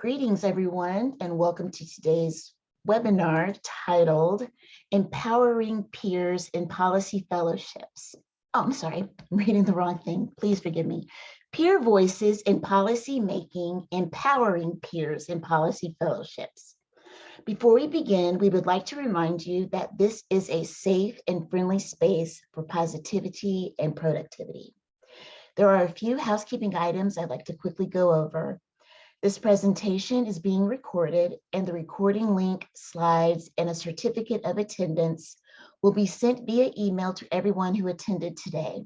Greetings, everyone, and welcome to today's webinar titled Empowering Peers in Policy Fellowships. Oh, I'm sorry, I'm reading the wrong thing. Please forgive me. Peer Voices in Policy Making, Empowering Peers in Policy Fellowships. Before we begin, we would like to remind you that this is a safe and friendly space for positivity and productivity. There are a few housekeeping items I'd like to quickly go over. This presentation is being recorded, and the recording link, slides, and a certificate of attendance will be sent via email to everyone who attended today.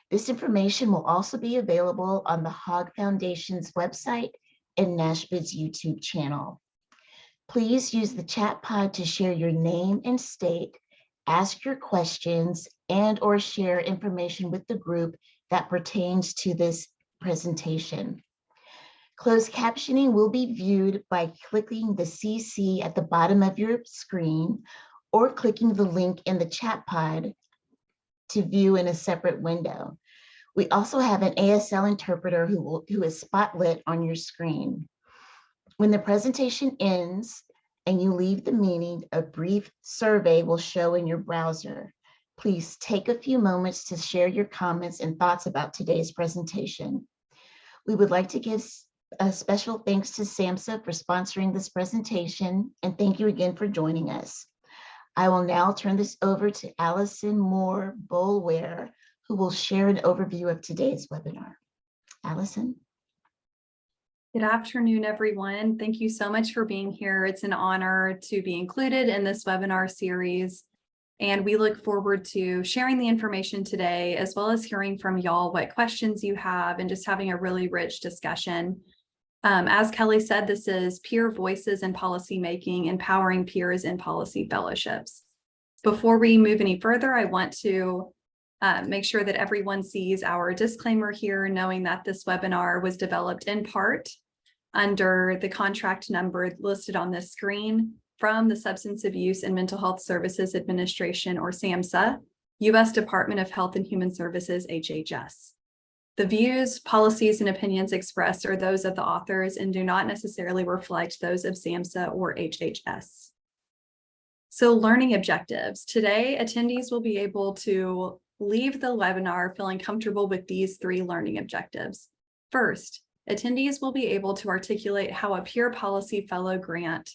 This information will also be available on the Hogg Foundation's website and NASMHPD's YouTube channel. Please use the chat pod to share your name and state, ask your questions, and/or share information with the group that pertains to this presentation. Closed captioning will be viewed by clicking the CC at the bottom of your screen or clicking the link in the chat pod to view in a separate window. We also have an ASL interpreter who is spotlit on your screen. When the presentation ends and you leave the meeting, a brief survey will show in your browser. Please take a few moments to share your comments and thoughts about today's presentation. We would like to give a special thanks to SAMHSA for sponsoring this presentation, and thank you again for joining us. I will now turn this over to Allison Mohr Boleware, who will share an overview of today's webinar. Allison. Good afternoon, everyone. Thank you so much for being here. It's an honor to be included in this webinar series, and we look forward to sharing the information today, as well as hearing from y'all what questions you have and just having a really rich discussion. As Kelly said, this is Peer Voices in Policy Making, Empowering Peers in Policy Fellowships. Before we move any further, I want to make sure that everyone sees our disclaimer here, knowing that this webinar was developed in part under the contract number listed on this screen from the Substance Abuse and Mental Health Services Administration, or SAMHSA, U.S. Department of Health and Human Services, HHS. The views, policies, and opinions expressed are those of the authors and do not necessarily reflect those of SAMHSA or HHS. So, learning objectives. Today, attendees will be able to leave the webinar feeling comfortable with these three learning objectives. First, attendees will be able to articulate how a peer policy fellow grant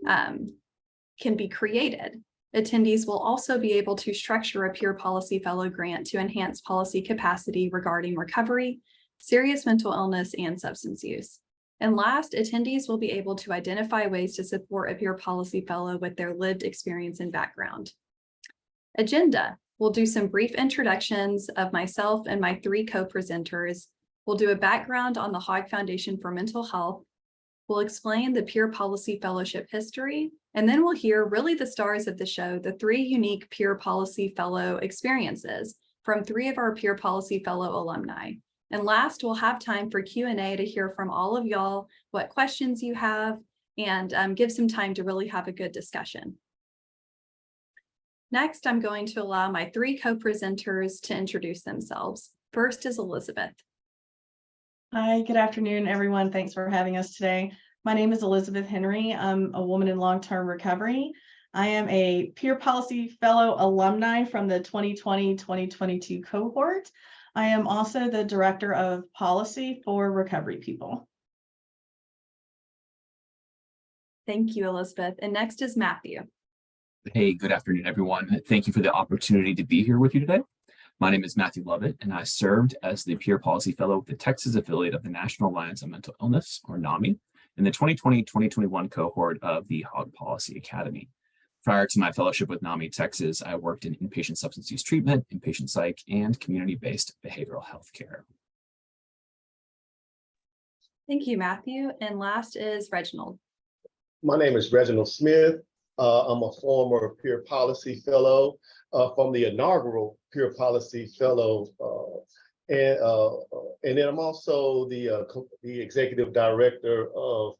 can be created. Attendees will also be able to structure a peer policy fellow grant to enhance policy capacity regarding recovery, serious mental illness, and substance use. And last, attendees will be able to identify ways to support a peer policy fellow with their lived experience and background. Agenda. We'll do some brief introductions of myself and my three co-presenters. We'll do a background on the Hogg Foundation for Mental Health. We'll explain the Peer Policy Fellowship history, and then we'll hear really the stars of the show, the three unique Peer Policy Fellow experiences from three of our Peer Policy Fellow alumni. And last, we'll have time for Q&A to hear from all of y'all what questions you have and give some time to really have a good discussion. Next, I'm going to allow my three co-presenters to introduce themselves. First is Elizabeth. Hi, good afternoon, everyone. Thanks for having us today. My name is Elizabeth Henry. I'm a woman in long-term recovery. I am a Peer Policy Fellow alumni from the 2020-2022 cohort. I am also the Director of Policy for Recovery People. Thank you, Elizabeth. And next is Matthew. Hey, good afternoon, everyone. Thank you for the opportunity to be here with you today. My name is Matthew Lovitt, and I served as the Peer Policy Fellow with the Texas affiliate of the National Alliance on Mental Illness, or NAMI, in the 2020-2021 cohort of the Hogg Policy Academy. Prior to my fellowship with NAMI Texas, I worked in inpatient substance use treatment, inpatient psych, and community-based behavioral health care. Thank you, Matthew. And last is Reginald. My name is Reginald Smith. I'm a former Peer Policy Fellow from the inaugural Peer Policy Fellow, and then I'm also the Executive Director of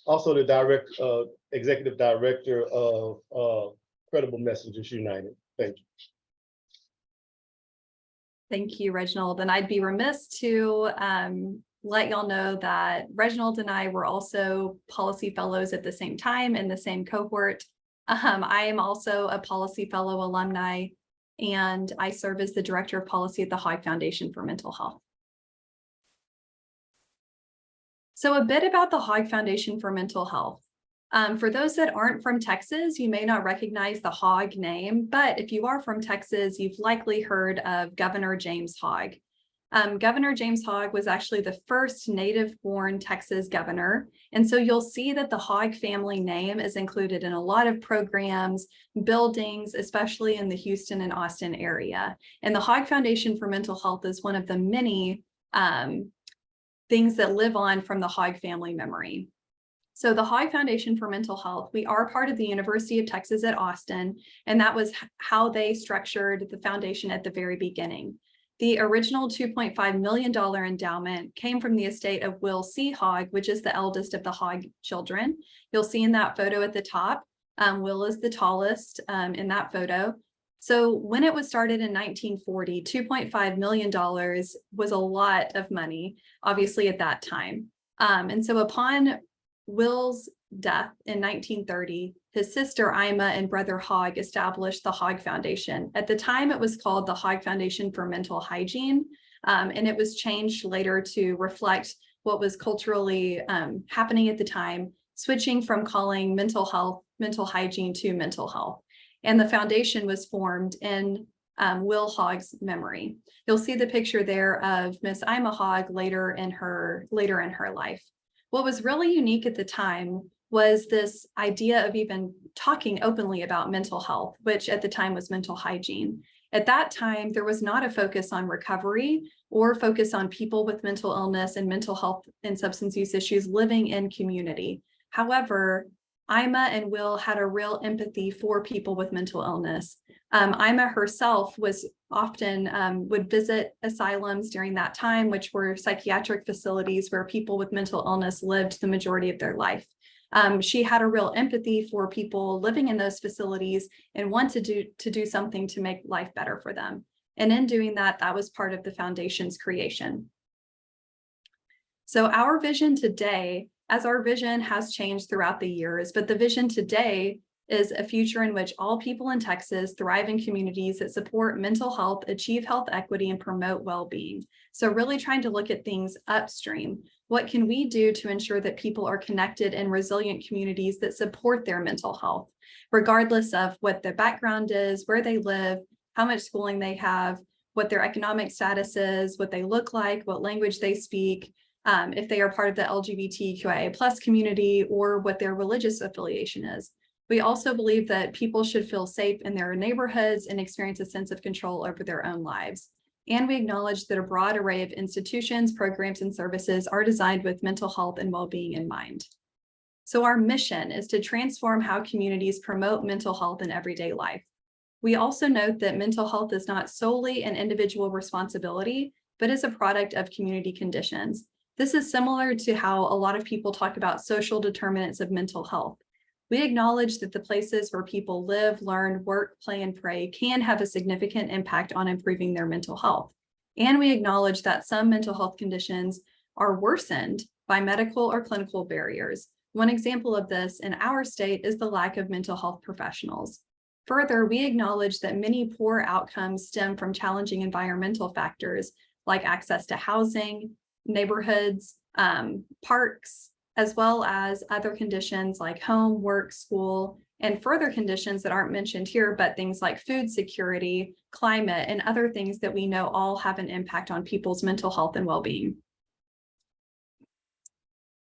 also the Executive Director of Credible Messengers United. Thank you. Thank you, Reginald. And I'd be remiss to let y'all know that Reginald and I were also policy fellows at the same time in the same cohort. I am also a policy fellow alumni, and I serve as the director of policy at the Hogg Foundation for Mental Health. So a bit about the Hogg Foundation for Mental Health. For those that aren't from Texas, you may not recognize the Hogg name, but if you are from Texas, you've likely heard of Governor James Hogg. Governor James Hogg was actually the first native-born Texas governor, and so you'll see that the Hogg family name is included in a lot of programs, buildings, especially in the Houston and Austin area. And the Hogg Foundation for Mental Health is one of the many things that live on from the Hogg family memory. So the Hogg Foundation for Mental Health, we are part of the University of Texas at Austin, and that was how they structured the foundation at the very beginning. The original $2.5 million endowment came from the estate of Will C. Hogg, which is the eldest of the Hogg children. You'll see in that photo at the top, Will is the tallest in that photo. So when it was started in 1940, $2.5 million was a lot of money, obviously at that time. And so upon Will's death in 1930, his sister Ima and brother Hogg established the Hogg Foundation. At the time, it was called the Hogg Foundation for Mental Hygiene, and it was changed later to reflect what was culturally happening at the time, switching from calling mental health, mental hygiene to mental health. And the foundation was formed in Will Hogg's memory. You'll see the picture there of Miss Ima Hogg later in her life. What was really unique at the time was this idea of even talking openly about mental health, which at the time was mental hygiene. At that time, there was not a focus on recovery or focus on people with mental illness and mental health and substance use issues living in community. However, Ima and Will had a real empathy for people with mental illness. Ima herself was often would visit asylums during that time, which were psychiatric facilities where people with mental illness lived the majority of their life. She had a real empathy for people living in those facilities and wanted to do something to make life better for them. And in doing that, that was part of the foundation's creation. So our vision today, as our vision has changed throughout the years, but the vision today is a future in which all people in Texas thrive in communities that support mental health, achieve health equity, and promote well-being. So really trying to look at things upstream. What can we do to ensure that people are connected in resilient communities that support their mental health, regardless of what their background is, where they live, how much schooling they have, what their economic status is, what they look like, what language they speak, if they are part of the LGBTQIA+ community, or what their religious affiliation is. We also believe that people should feel safe in their neighborhoods and experience a sense of control over their own lives. And we acknowledge that a broad array of institutions, programs, and services are designed with mental health and well-being in mind. So our mission is to transform how communities promote mental health in everyday life. We also note that mental health is not solely an individual responsibility, but is a product of community conditions. This is similar to how a lot of people talk about social determinants of mental health. We acknowledge that the places where people live, learn, work, play, and pray can have a significant impact on improving their mental health. And we acknowledge that some mental health conditions are worsened by medical or clinical barriers. One example of this in our state is the lack of mental health professionals. Further, we acknowledge that many poor outcomes stem from challenging environmental factors like access to housing, neighborhoods, parks, as well as other conditions like home, work, school, and further conditions that aren't mentioned here, but things like food security, climate, and other things that we know all have an impact on people's mental health and well-being.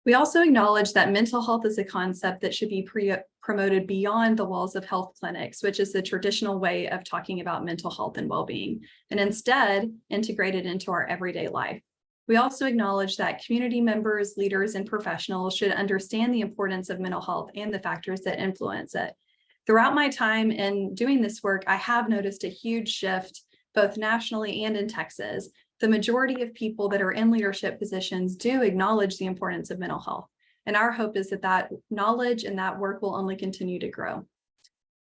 We also acknowledge that mental health is a concept that should be promoted beyond the walls of health clinics, which is the traditional way of talking about mental health and well-being, and instead integrated into our everyday life. We also acknowledge that community members, leaders, and professionals should understand the importance of mental health and the factors that influence it. Throughout my time in doing this work, I have noticed a huge shift, both nationally and in Texas. The majority of people that are in leadership positions do acknowledge the importance of mental health. And our hope is that that knowledge and that work will only continue to grow.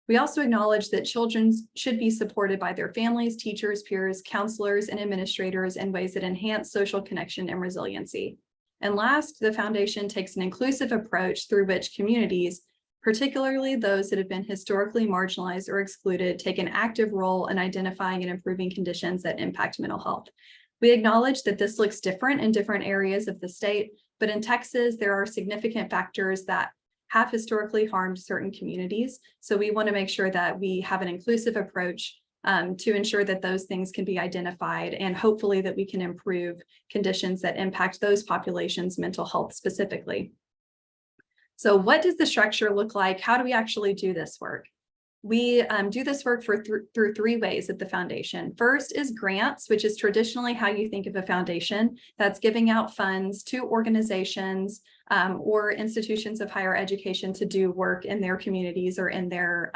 We also acknowledge that children should be supported by their families, teachers, peers, counselors, and administrators in ways that enhance social connection and resiliency. And last, the foundation takes an inclusive approach through which communities, particularly those that have been historically marginalized or excluded, take an active role in identifying and improving conditions that impact mental health. We acknowledge that this looks different in different areas of the state, but in Texas, there are significant factors that have historically harmed certain communities. So we want to make sure that we have an inclusive approach to ensure that those things can be identified, and hopefully that we can improve conditions that impact those populations' mental health specifically. So what does the structure look like? How do we actually do this work? We do this work through three ways at the foundation. First is grants, which is traditionally how you think of a foundation. That's giving out funds to organizations or institutions of higher education to do work in their communities or in their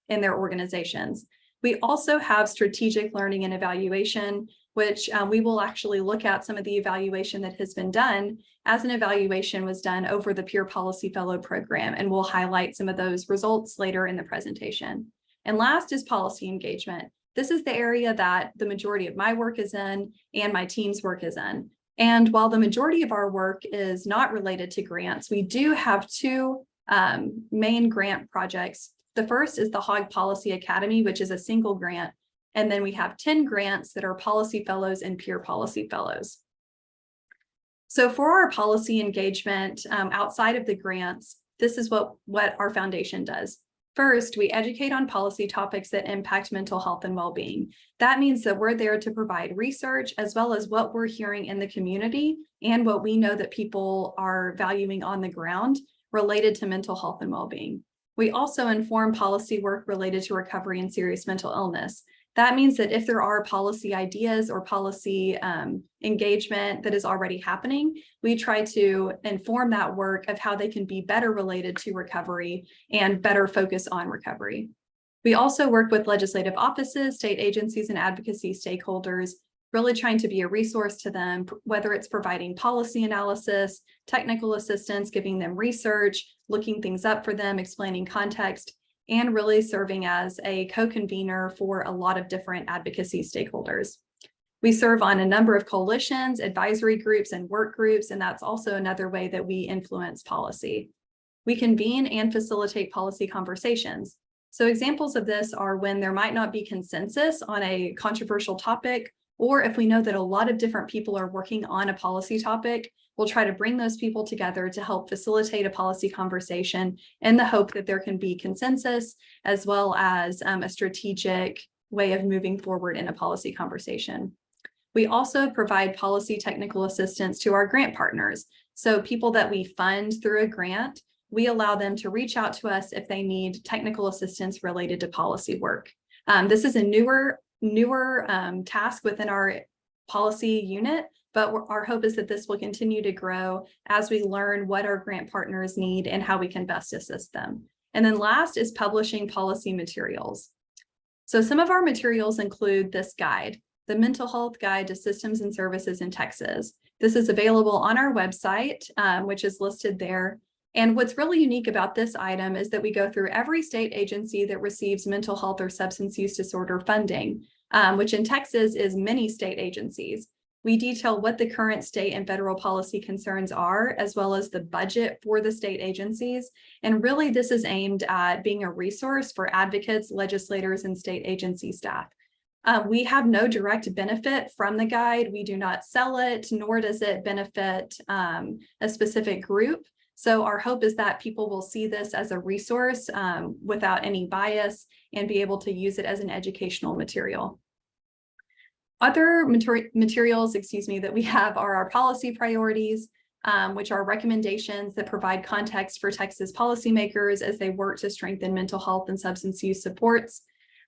organizations. We also have strategic learning and evaluation, which we will actually look at some of the evaluation that has been done as an evaluation was done over the Peer Policy Fellow program, and we'll highlight some of those results later in the presentation. And last is policy engagement. This is the area that the majority of my work is in and my team's work is in. And while the majority of our work is not related to grants, we do have two main grant projects. The first is the Hogg Policy Academy, which is a single grant. And then we have 10 grants that are policy fellows and peer policy fellows. So for our policy engagement outside of the grants, this is what our foundation does. First, we educate on policy topics that impact mental health and well-being. That means that we're there to provide research as well as what we're hearing in the community and what we know that people are valuing on the ground related to mental health and well-being. We also inform policy work related to recovery and serious mental illness. That means that if there are policy ideas or policy engagement that is already happening, we try to inform that work of how they can be better related to recovery and better focus on recovery. We also work with legislative offices, state agencies, and advocacy stakeholders, really trying to be a resource to them, whether it's providing policy analysis, technical assistance, giving them research, looking things up for them, explaining context, and really serving as a co-convener for a lot of different advocacy stakeholders. We serve on a number of coalitions, advisory groups, and work groups, and that's also another way that we influence policy. We convene and facilitate policy conversations. So examples of this are when there might not be consensus on a controversial topic, or if we know that a lot of different people are working on a policy topic, we'll try to bring those people together to help facilitate a policy conversation in the hope that there can be consensus as well as a strategic way of moving forward in a policy conversation. We also provide policy technical assistance to our grant partners. So people that we fund through a grant, we allow them to reach out to us if they need technical assistance related to policy work. This is a newer task within our policy unit, but our hope is that this will continue to grow as we learn what our grant partners need and how we can best assist them. And then last is publishing policy materials. So some of our materials include this guide, the Mental Health Guide to Systems and Services in Texas. This is available on our website, which is listed there. And what's really unique about this item is that we go through every state agency that receives mental health or substance use disorder funding, which in Texas is many state agencies. We detail what the current state and federal policy concerns are, as well as the budget for the state agencies. And really, this is aimed at being a resource for advocates, legislators, and state agency staff. We have no direct benefit from the guide. We do not sell it, nor does it benefit a specific group. So our hope is that people will see this as a resource without any bias and be able to use it as an educational material. Other materials, that we have are our policy priorities, which are recommendations that provide context for Texas policymakers as they work to strengthen mental health and substance use supports.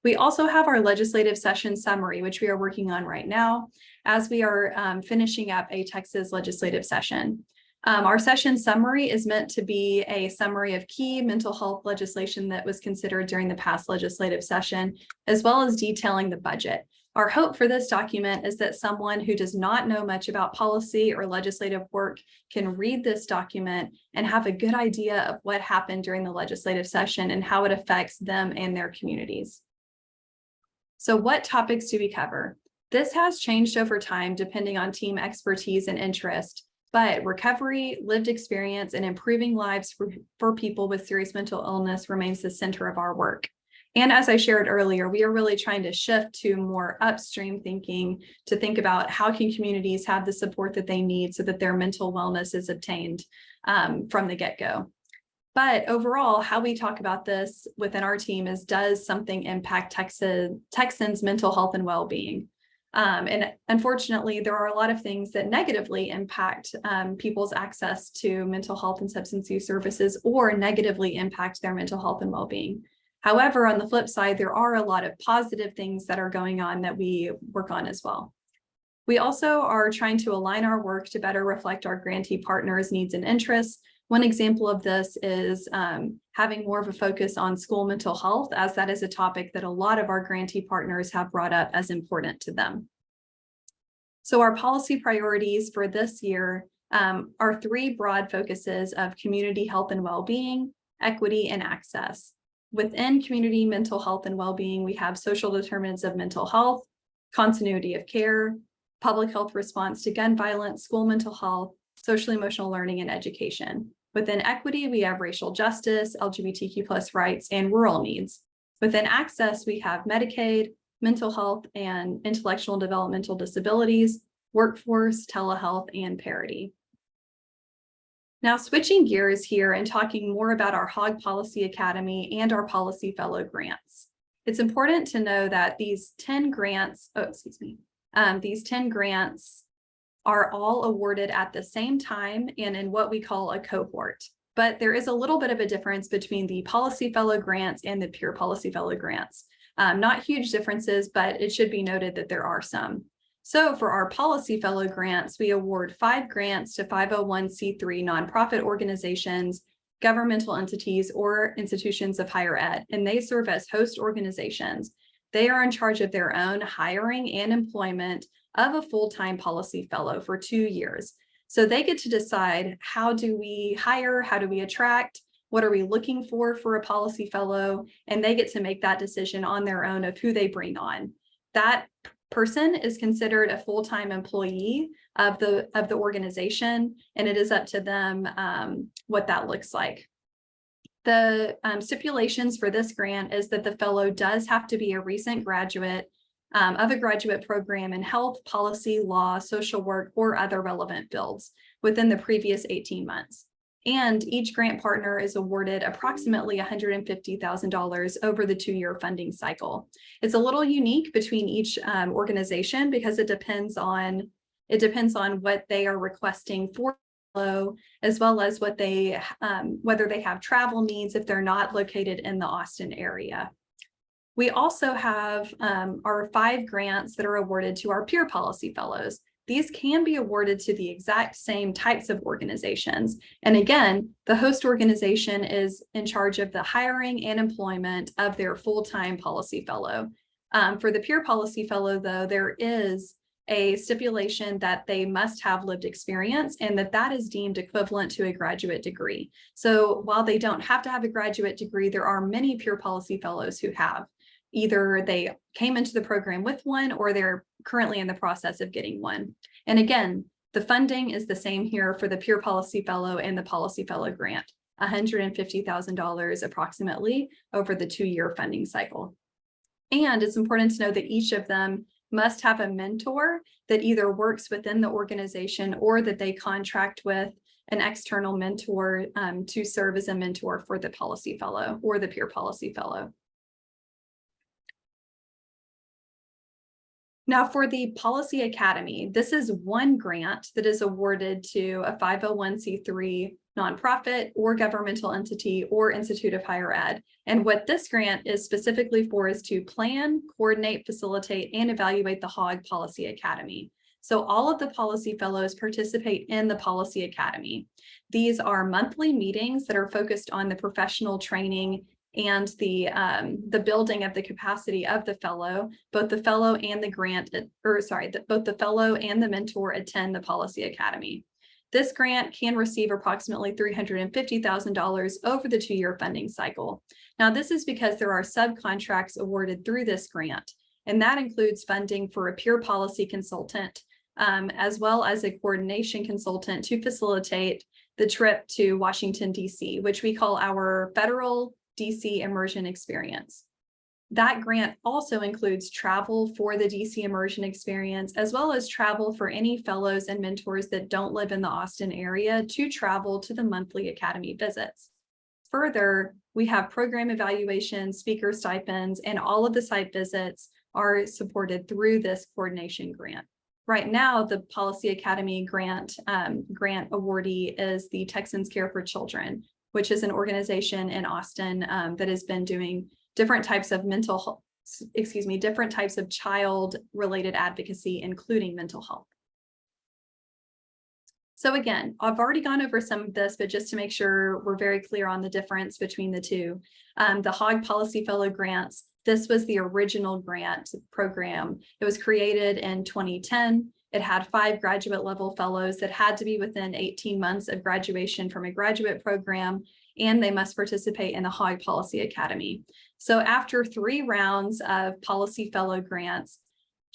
We also have our legislative session summary, which we are working on right now as we are finishing up a Texas legislative session. Our session summary is meant to be a summary of key mental health legislation that was considered during the past legislative session, as well as detailing the budget. Our hope for this document is that someone who does not know much about policy or legislative work can read this document and have a good idea of what happened during the legislative session and how it affects them and their communities. So what topics do we cover? This has changed over time depending on team expertise and interest. but recovery, lived experience, and improving lives for people with serious mental illness remains the center of our work. And as I shared earlier, we are really trying to shift to more upstream thinking to think about how can communities have the support that they need so that their mental wellness is obtained from the get-go. But overall, how we talk about this within our team is, does something impact Texans' mental health and well-being? And unfortunately, there are a lot of things that negatively impact people's access to mental health and substance use services, or negatively impact their mental health and well-being. However, on the flip side, there are a lot of positive things that are going on that we work on as well. We also are trying to align our work to better reflect our grantee partners' needs and interests. One example of this is having more of a focus on school mental health, as that is a topic that a lot of our grantee partners have brought up as important to them. So our policy priorities for this year are 3 broad focuses of community health and well-being, equity, and access. Within community mental health and well-being, we have social determinants of mental health, continuity of care, public health response to gun violence, school mental health, social emotional learning, and education. Within equity, we have racial justice, LGBTQ+ rights, and rural needs. Within access, we have Medicaid, mental health and intellectual and developmental disabilities, workforce, telehealth, and parity. Now, switching gears here and talking more about our Hogg Policy Academy and our Policy Fellow grants. It's important to know that these 10 grants, these 10 grants are all awarded at the same time and in what we call a cohort. But there is a little bit of a difference between the Policy Fellow grants and the Peer Policy Fellow grants. Not huge differences, but it should be noted that there are some. So for our Policy Fellow grants, we award 5 grants to 501c3 nonprofit organizations, governmental entities, or institutions of higher ed, and they serve as host organizations. They are in charge of their own hiring and employment of a full-time policy fellow for 2 years. So they get to decide, how do we hire, how do we attract, what are we looking for a policy fellow, and they get to make that decision on their own of who they bring on. That person is considered a full-time employee of the organization, and it is up to them what that looks like. The stipulations for this grant is that the fellow does have to be a recent graduate of a graduate program in health, policy, law, social work, or other relevant fields within the previous 18 months. And each grant partner is awarded approximately $150,000 over the 2-year funding cycle. It's a little unique between each organization because it depends on what they are requesting for, as well as what they whether they have travel needs if they're not located in the Austin area. We also have our 5 grants that are awarded to our peer policy fellows. These can be awarded to the exact same types of organizations. And again, the host organization is in charge of the hiring and employment of their full-time policy fellow. For the peer policy fellow, though, there is a stipulation that they must have lived experience and that is deemed equivalent to a graduate degree. So while they don't have to have a graduate degree, there are many peer policy fellows who have. Either they came into the program with one or they're currently in the process of getting one. And again, the funding is the same here for the Peer Policy Fellow and the Policy Fellow grant, $150,000 approximately over the 2-year funding cycle. And it's important to know that each of them must have a mentor that either works within the organization or that they contract with an external mentor to serve as a mentor for the Policy Fellow or the Peer Policy Fellow. Now for the Policy Academy, this is one grant that is awarded to a 501c3 nonprofit or governmental entity or institute of higher ed. And what this grant is specifically for is to plan, coordinate, facilitate, and evaluate the Hogg Policy Academy. So all of the policy fellows participate in the Policy Academy. These are monthly meetings that are focused on the professional training and the building of the capacity of the fellow. Both the fellow and both the fellow and the mentor attend the Policy Academy. This grant can receive approximately $350,000 over the 2-year funding cycle. Now, this is because there are subcontracts awarded through this grant, and that includes funding for a peer policy consultant, as well as a coordination consultant to facilitate the trip to Washington, D.C., which we call our federal DC immersion experience. That grant also includes travel for the DC immersion experience, as well as travel for any fellows and mentors that don't live in the Austin area to travel to the monthly academy visits. Further, we have program evaluation, speaker stipends, and all of the site visits are supported through this coordination grant. Right now, the Policy Academy grant awardee is the Texans Care for Children, which is an organization in Austin that has been doing different types of different types of child-related advocacy, including mental health. So again, I've already gone over some of this, but just to make sure we're very clear on the difference between the two, the Hogg Policy Fellow grants, this was the original grant program. It was created in 2010. It had 5 graduate level fellows that had to be within 18 months of graduation from a graduate program, and they must participate in the Hogg Policy Academy. So after 3 rounds of Policy Fellow grants,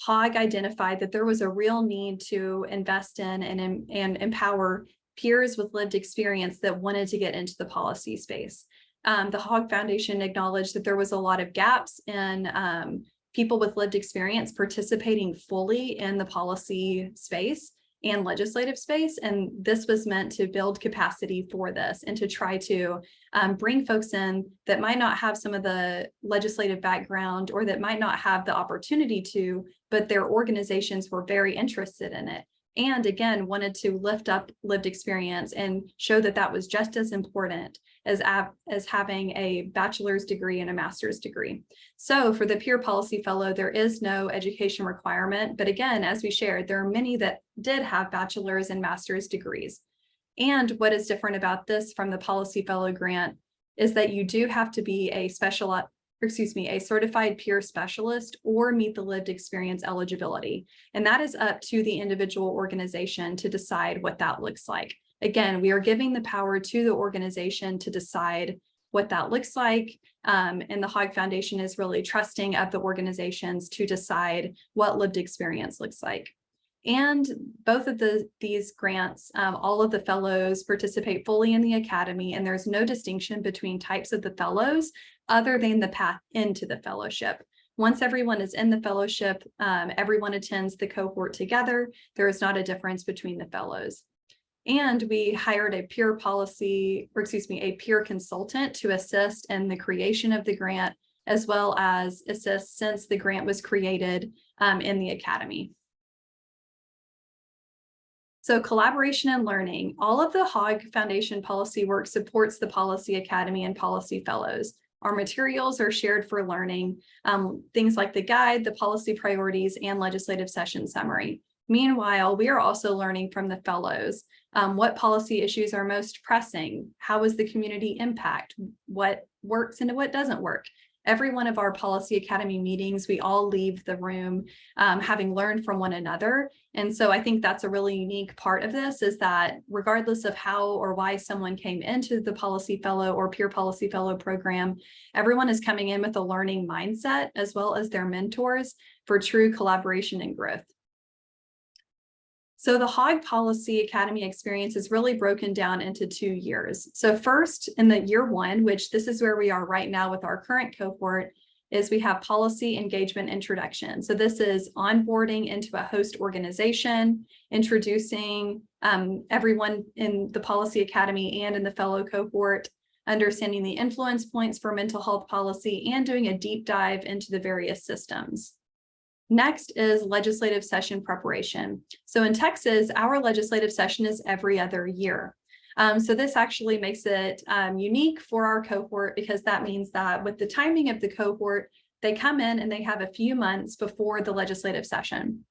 Hogg identified that there was a real need to invest in and empower peers with lived experience that wanted to get into the policy space. The Hogg Foundation acknowledged that there was a lot of gaps in people with lived experience participating fully in the policy space and legislative space. And this was meant to build capacity for this and to try to bring folks in that might not have some of the legislative background or that might not have the opportunity to, but their organizations were very interested in it. And again, wanted to lift up lived experience and show that that was just as important as having a bachelor's degree and a master's degree. So for the Peer Policy Fellow, there is no education requirement. But again, as we shared, there are many that did have bachelor's and master's degrees. And what is different about this from the Policy Fellow grant is that you do have to be a certified peer specialist or meet the lived experience eligibility. And that is up to the individual organization to decide what that looks like. Again, we are giving the power to the organization to decide what that looks like. And the Hogg Foundation is really trusting of the organizations to decide what lived experience looks like. And both of these grants, all of the fellows participate fully in the academy, and there's no distinction between types of the fellows other than the path into the fellowship. Once everyone is in the fellowship, everyone attends the cohort together. There is not a difference between the fellows. And we hired a peer consultant to assist in the creation of the grant, as well as assist since the grant was created in the academy. So collaboration and learning, all of the Hogg Foundation policy work supports the Policy Academy and Policy Fellows. Our materials are shared for learning, things like the guide, the policy priorities, and legislative session summary. Meanwhile, we are also learning from the fellows. What policy issues are most pressing? How is the community impact? What works and what doesn't work? Every one of our Policy Academy meetings, we all leave the room having learned from one another. And so I think that's a really unique part of this, is that regardless of how or why someone came into the Policy Fellow or Peer Policy Fellow program, everyone is coming in with a learning mindset as well as their mentors for true collaboration and growth. So the Hogg Policy Academy experience is really broken down into 2 years. So first, in the year 1, which this is where we are right now with our current cohort, is we have policy engagement introduction. So this is onboarding into a host organization, introducing everyone in the Policy Academy and in the fellow cohort, understanding the influence points for mental health policy, and doing a deep dive into the various systems. Next is legislative session preparation. So in Texas, our legislative session is every other year. So this actually makes it unique for our cohort, because that means that with the timing of the cohort, they come in and they have a few months before the legislative session.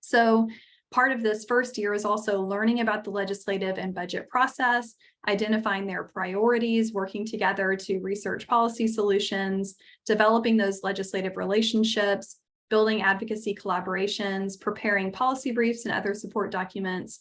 So part of this first year is also learning about the legislative and budget process, identifying their priorities, working together to research policy solutions, developing those legislative relationships, building advocacy collaborations, preparing policy briefs and other support documents,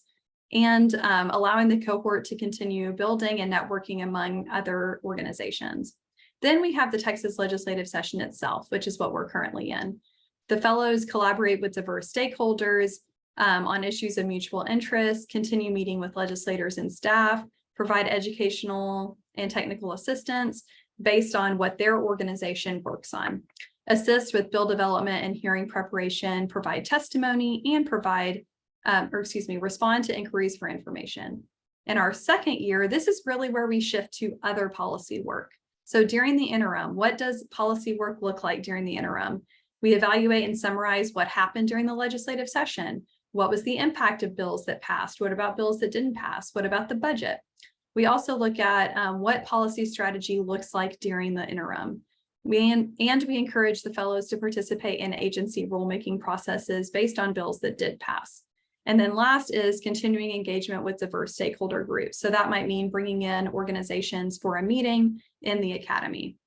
and allowing the cohort to continue building and networking among other organizations. Then we have the Texas legislative session itself, which is what we're currently in. The fellows collaborate with diverse stakeholders, on issues of mutual interest, continue meeting with legislators and staff, provide educational and technical assistance based on what their organization works on, assist with bill development and hearing preparation, provide testimony, and respond to inquiries for information. In our second year, this is really where we shift to other policy work. So during the interim, what does policy work look like during the interim? We evaluate and summarize what happened during the legislative session. What was the impact of bills that passed? What about bills that didn't pass? What about the budget? We also look at what policy strategy looks like during the interim. We encourage the fellows to participate in agency rulemaking processes based on bills that did pass. And then last is continuing engagement with diverse stakeholder groups. So that might mean bringing in organizations for a meeting in the academy.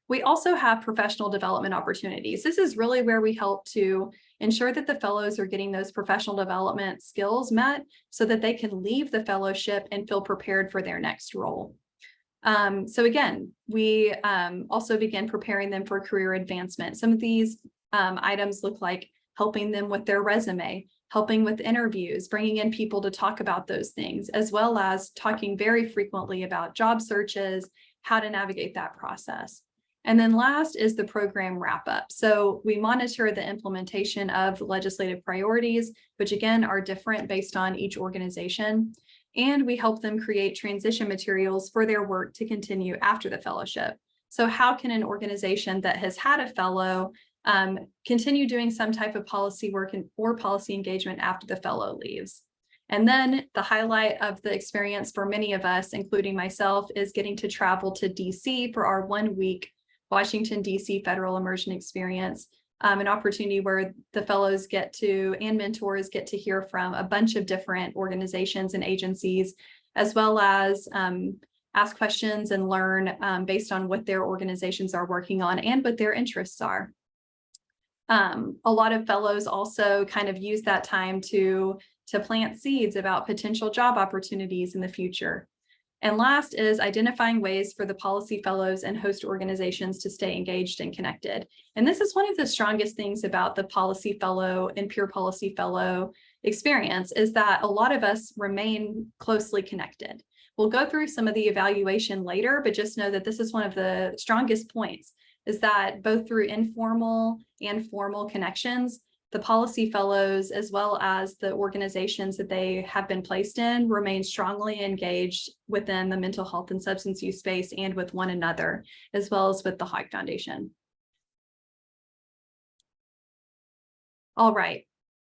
We also have professional development opportunities. This is really where we help to ensure that the fellows are getting those professional development skills met so that they can leave the fellowship and feel prepared for their next role. So again, we also begin preparing them for career advancement. Some of these items look like helping them with their resume, helping with interviews, bringing in people to talk about those things, as well as talking very frequently about job searches, how to navigate that process. And then last is the program wrap up. So we monitor the implementation of legislative priorities, which again are different based on each organization. And we help them create transition materials for their work to continue after the fellowship. So how can an organization that has had a fellow continue doing some type of policy work or policy engagement after the fellow leaves? And then the highlight of the experience for many of us, including myself, is getting to travel to DC for our 1 week Washington, DC Federal Immersion Experience, an opportunity where the fellows get to, and mentors get to hear from a bunch of different organizations and agencies, as well as ask questions and learn based on what their organizations are working on and what their interests are. A lot of fellows also kind of use that time to plant seeds about potential job opportunities in the future. And last is identifying ways for the policy fellows and host organizations to stay engaged and connected. And this is one of the strongest things about the policy fellow and peer policy fellow experience is that a lot of us remain closely connected. We'll go through some of the evaluation later, but just know that this is one of the strongest points is that both through informal and formal connections, the policy fellows, as well as the organizations that they have been placed in, remain strongly engaged within the mental health and substance use space and with one another, as well as with the Hogg Foundation. All right,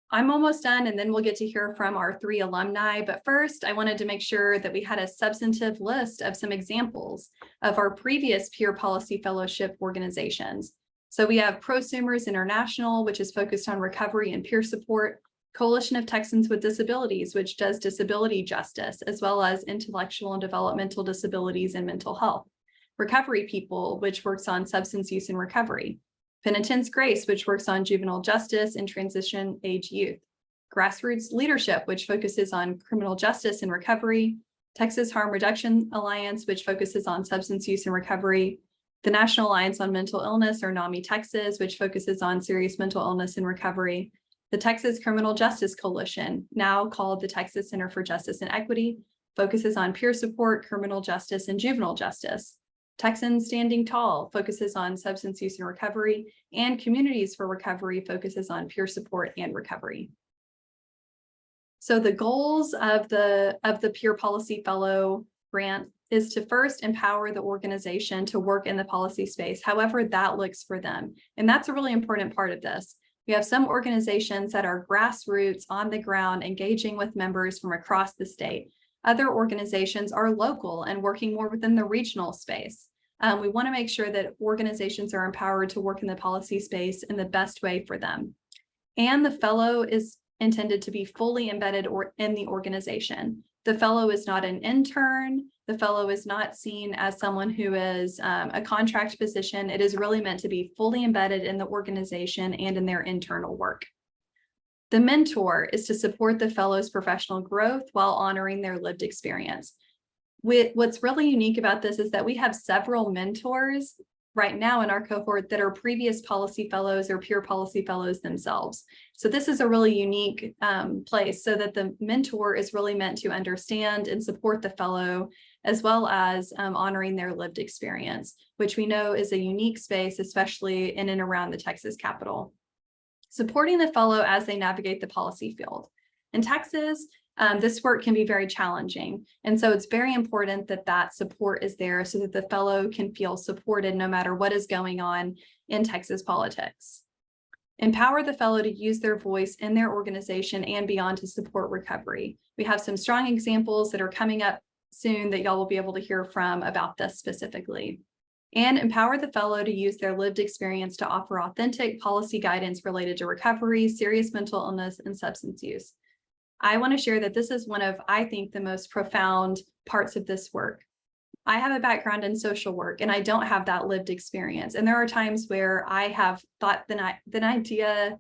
I'm almost done, and then we'll get to hear from our 3 alumni. But first, I wanted to make sure that we had a substantive list of some examples of our previous peer policy fellowship organizations. So we have Prosumers International, which is focused on recovery and peer support, Coalition of Texans with Disabilities, which does disability justice, as well as intellectual and developmental disabilities and mental health, Recovery People, which works on substance use and recovery, Penitence Grace, which works on juvenile justice and transition age youth, Grassroots Leadership, which focuses on criminal justice and recovery, Texas Harm Reduction Alliance, which focuses on substance use and recovery, the National Alliance on Mental Illness, or NAMI Texas, which focuses on serious mental illness and recovery, the Texas Criminal Justice Coalition, now called the Texas Center for Justice and Equity, focuses on peer support, criminal justice, and juvenile justice. Texans Standing Tall focuses on substance use and recovery, and Communities for Recovery focuses on peer support and recovery. So the goals of the Peer Policy Fellow grant is to first empower the organization to work in the policy space, however that looks for them. And that's a really important part of this. We have some organizations that are grassroots on the ground, engaging with members from across the state. Other organizations are local and working more within the regional space. We want to make sure that organizations are empowered to work in the policy space in the best way for them. And the fellow is intended to be fully embedded in the organization. The fellow is not an intern. The fellow is not seen as someone who is a contract position. It is really meant to be fully embedded in the organization and in their internal work. The mentor is to support the fellow's professional growth while honoring their lived experience. What's really unique about this is that we have several mentors right now in our cohort that are previous policy fellows or peer policy fellows themselves. So this is a really unique place, so that the mentor is really meant to understand and support the fellow, as well as honoring their lived experience, which we know is a unique space, especially in and around the Texas Capitol. Supporting the fellow as they navigate the policy field. In Texas, this work can be very challenging. And so it's very important that that support is there so that the fellow can feel supported no matter what is going on in Texas politics. Empower the fellow to use their voice in their organization and beyond to support recovery. We have some strong examples that are coming up soon that y'all will be able to hear from about this specifically. And empower the fellow to use their lived experience to offer authentic policy guidance related to recovery, serious mental illness, and substance use. I want to share that this is one of, I think, the most profound parts of this work. I have a background in social work and I don't have that lived experience. And there are times where I have thought an idea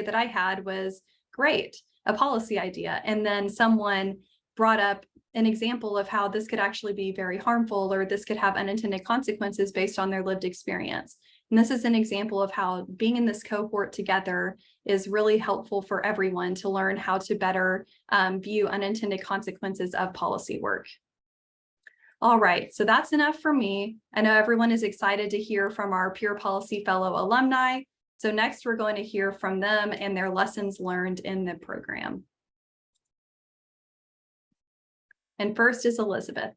that I had was great, a policy idea. And then someone brought up an example of how this could actually be very harmful, or this could have unintended consequences based on their lived experience. And this is an example of how being in this cohort together is really helpful for everyone to learn how to better view unintended consequences of policy work. All right, so that's enough for me. I know everyone is excited to hear from our Peer Policy Fellow alumni. So next we're going to hear from them and their lessons learned in the program. And first is Elizabeth.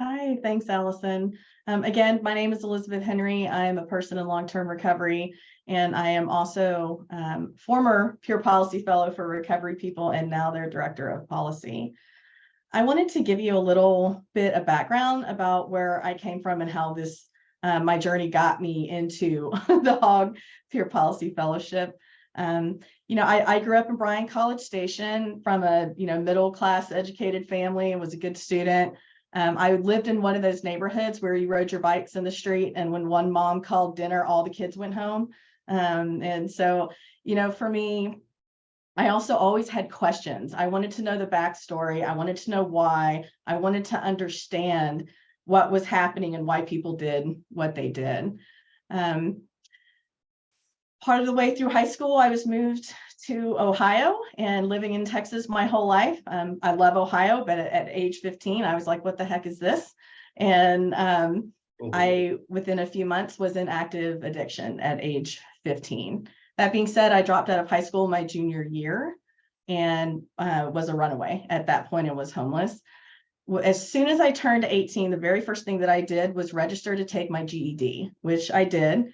Hi, thanks, Allison. Again, my name is Elizabeth Henry. I am a person in long-term recovery, and I am also former Peer Policy Fellow for Recovery People and now their Director of Policy. I wanted to give you a little bit of background about where I came from and how this my journey got me into the Hogg Peer Policy Fellowship. I grew up in Bryan College Station from a middle-class educated family and was a good student. I lived in one of those neighborhoods where you rode your bikes in the street, and when one mom called dinner, all the kids went home. And so, for me, I also always had questions. I wanted to know the backstory. I wanted to know why. I wanted to understand what was happening and why people did what they did. Part of the way through high school, I was moved to Ohio and living in Texas my whole life. I love Ohio, but at age 15, I was like, what the heck is this? And I, within a few months, was in active addiction at age 15. That being said, I dropped out of high school my junior year and was a runaway at that point and was homeless. As soon as I turned 18, the very first thing that I did was register to take my GED, which I did.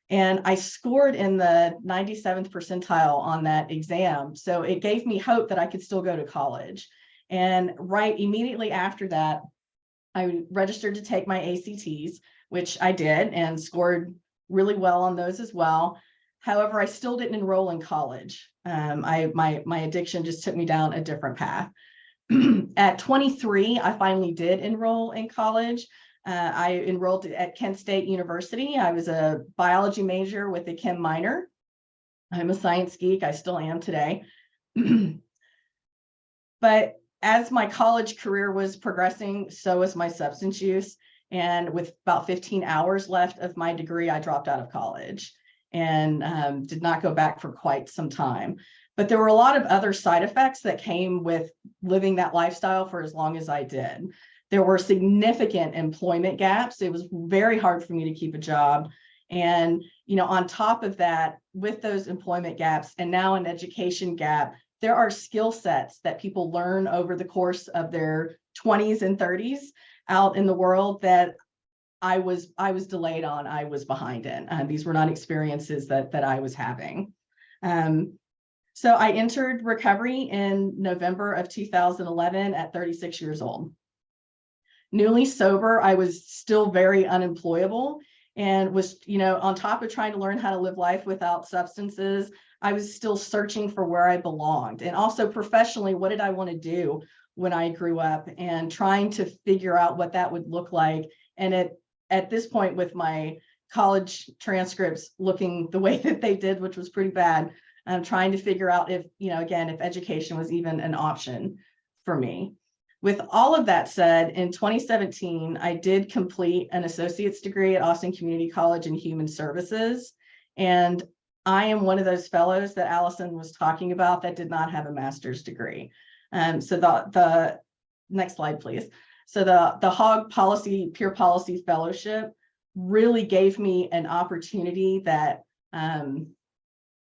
And I scored in the 97th percentile on that exam. So it gave me hope that I could still go to college. And right immediately after that, I registered to take my ACTs, which I did and scored really well on those as well. However, I still didn't enroll in college. My addiction just took me down a different path. At 23, I finally did enroll in college. I enrolled at Kent State University. I was a biology major with a chem minor. I'm a science geek. I still am today. But as my college career was progressing, so was my substance use. And with about 15 hours left of my degree, I dropped out of college and did not go back for quite some time. But there were a lot of other side effects that came with living that lifestyle for as long as I did. There were significant employment gaps. It was very hard for me to keep a job. And, on top of that, with those employment gaps and now an education gap, there are skill sets that people learn over the course of their 20s and 30s out in the world that I was delayed on, I was behind in. These were not experiences that I was having. So I entered recovery in November of 2011 at 36 years old. Newly sober, I was still very unemployable and was, on top of trying to learn how to live life without substances, I was still searching for where I belonged. And also professionally, what did I want to do when I grew up, and trying to figure out what that would look like. And at this point, with my college transcripts looking the way that they did, which was pretty bad, I'm trying to figure out if, again, if education was even an option for me. With all of that said, in 2017, I did complete an associate's degree at Austin Community College in Human Services. And I am one of those fellows that Allison was talking about that did not have a master's degree. So the next slide, please. So the Hogg Peer Policy Fellowship really gave me an opportunity that, man,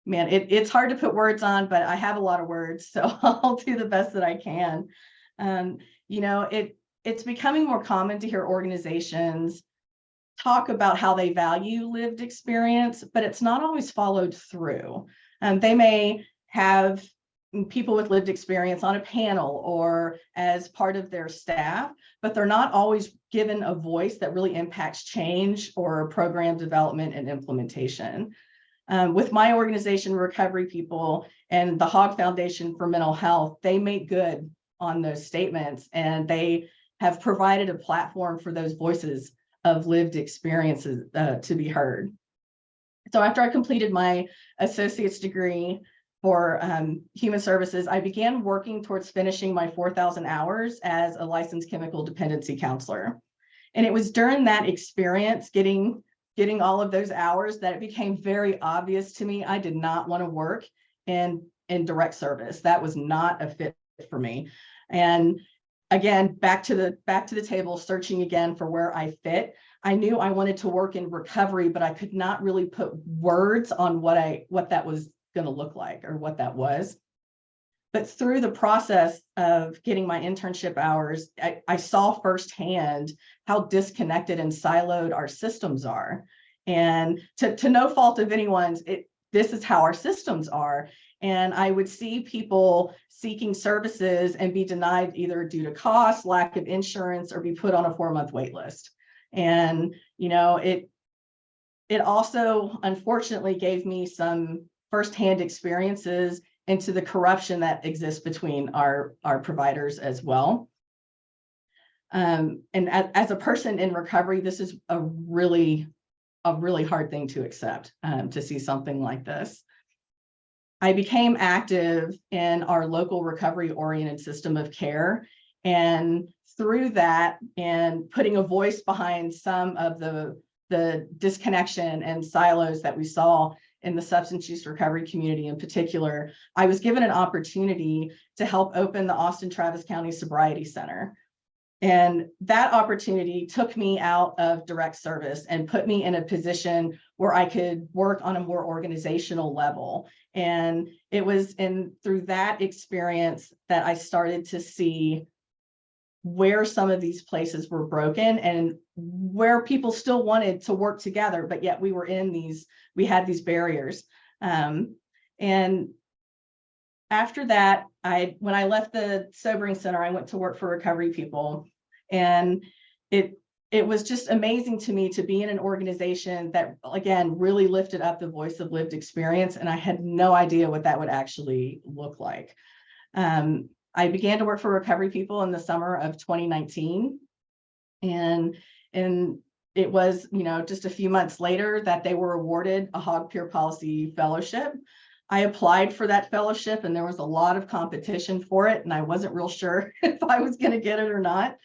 it's hard to put words on, but I have a lot of words, so I'll do the best that I can. You know, it's becoming more common to hear organizations talk about how they value lived experience, but it's not always followed through. They may have people with lived experience on a panel or as part of their staff, but they're not always given a voice that really impacts change or program development and implementation. With my organization, Recovery People, and the Hogg Foundation for Mental Health, they make good on those statements, and they have provided a platform for those voices of lived experiences to be heard. So after I completed my associate's degree for human services, I began working towards finishing my 4,000 hours as a licensed chemical dependency counselor. And it was during that experience, getting all of those hours, that it became very obvious to me I did not want to work in direct service. That was not a fit for me. And again, back to the table, searching again for where I fit. I knew I wanted to work in recovery, but I could not really put words on what that was going to look like or what that was. But through the process of getting my internship hours, I saw firsthand how disconnected and siloed our systems are. And to no fault of anyone's, this is how our systems are. And I would see people seeking services and be denied either due to cost, lack of insurance, or be put on a 4-month wait list. And, you know, it also unfortunately gave me some firsthand experiences into the corruption that exists between our providers as well. And as a person in recovery, this is a really hard thing to accept, to see something like this. I became active in our local recovery-oriented system of care. And through that, and putting a voice behind some of the disconnection and silos that we saw in the substance use recovery community in particular, I was given an opportunity to help open the Austin Travis County Sobriety Center. And that opportunity took me out of direct service and put me in a position where I could work on a more organizational level. And it was through that experience that I started to see where some of these places were broken and where people still wanted to work together, but yet we had these barriers. And after that, when I left the sobering center, I went to work for Recovery People. And it was just amazing to me to be in an organization that, again, really lifted up the voice of lived experience. And I had no idea what that would actually look like. I began to work for Recovery People in the summer of 2019. And it was, just a few months later that they were awarded a Hogg Peer Policy Fellowship. I applied for that fellowship and there was a lot of competition for it, and I wasn't real sure if I was going to get it or not.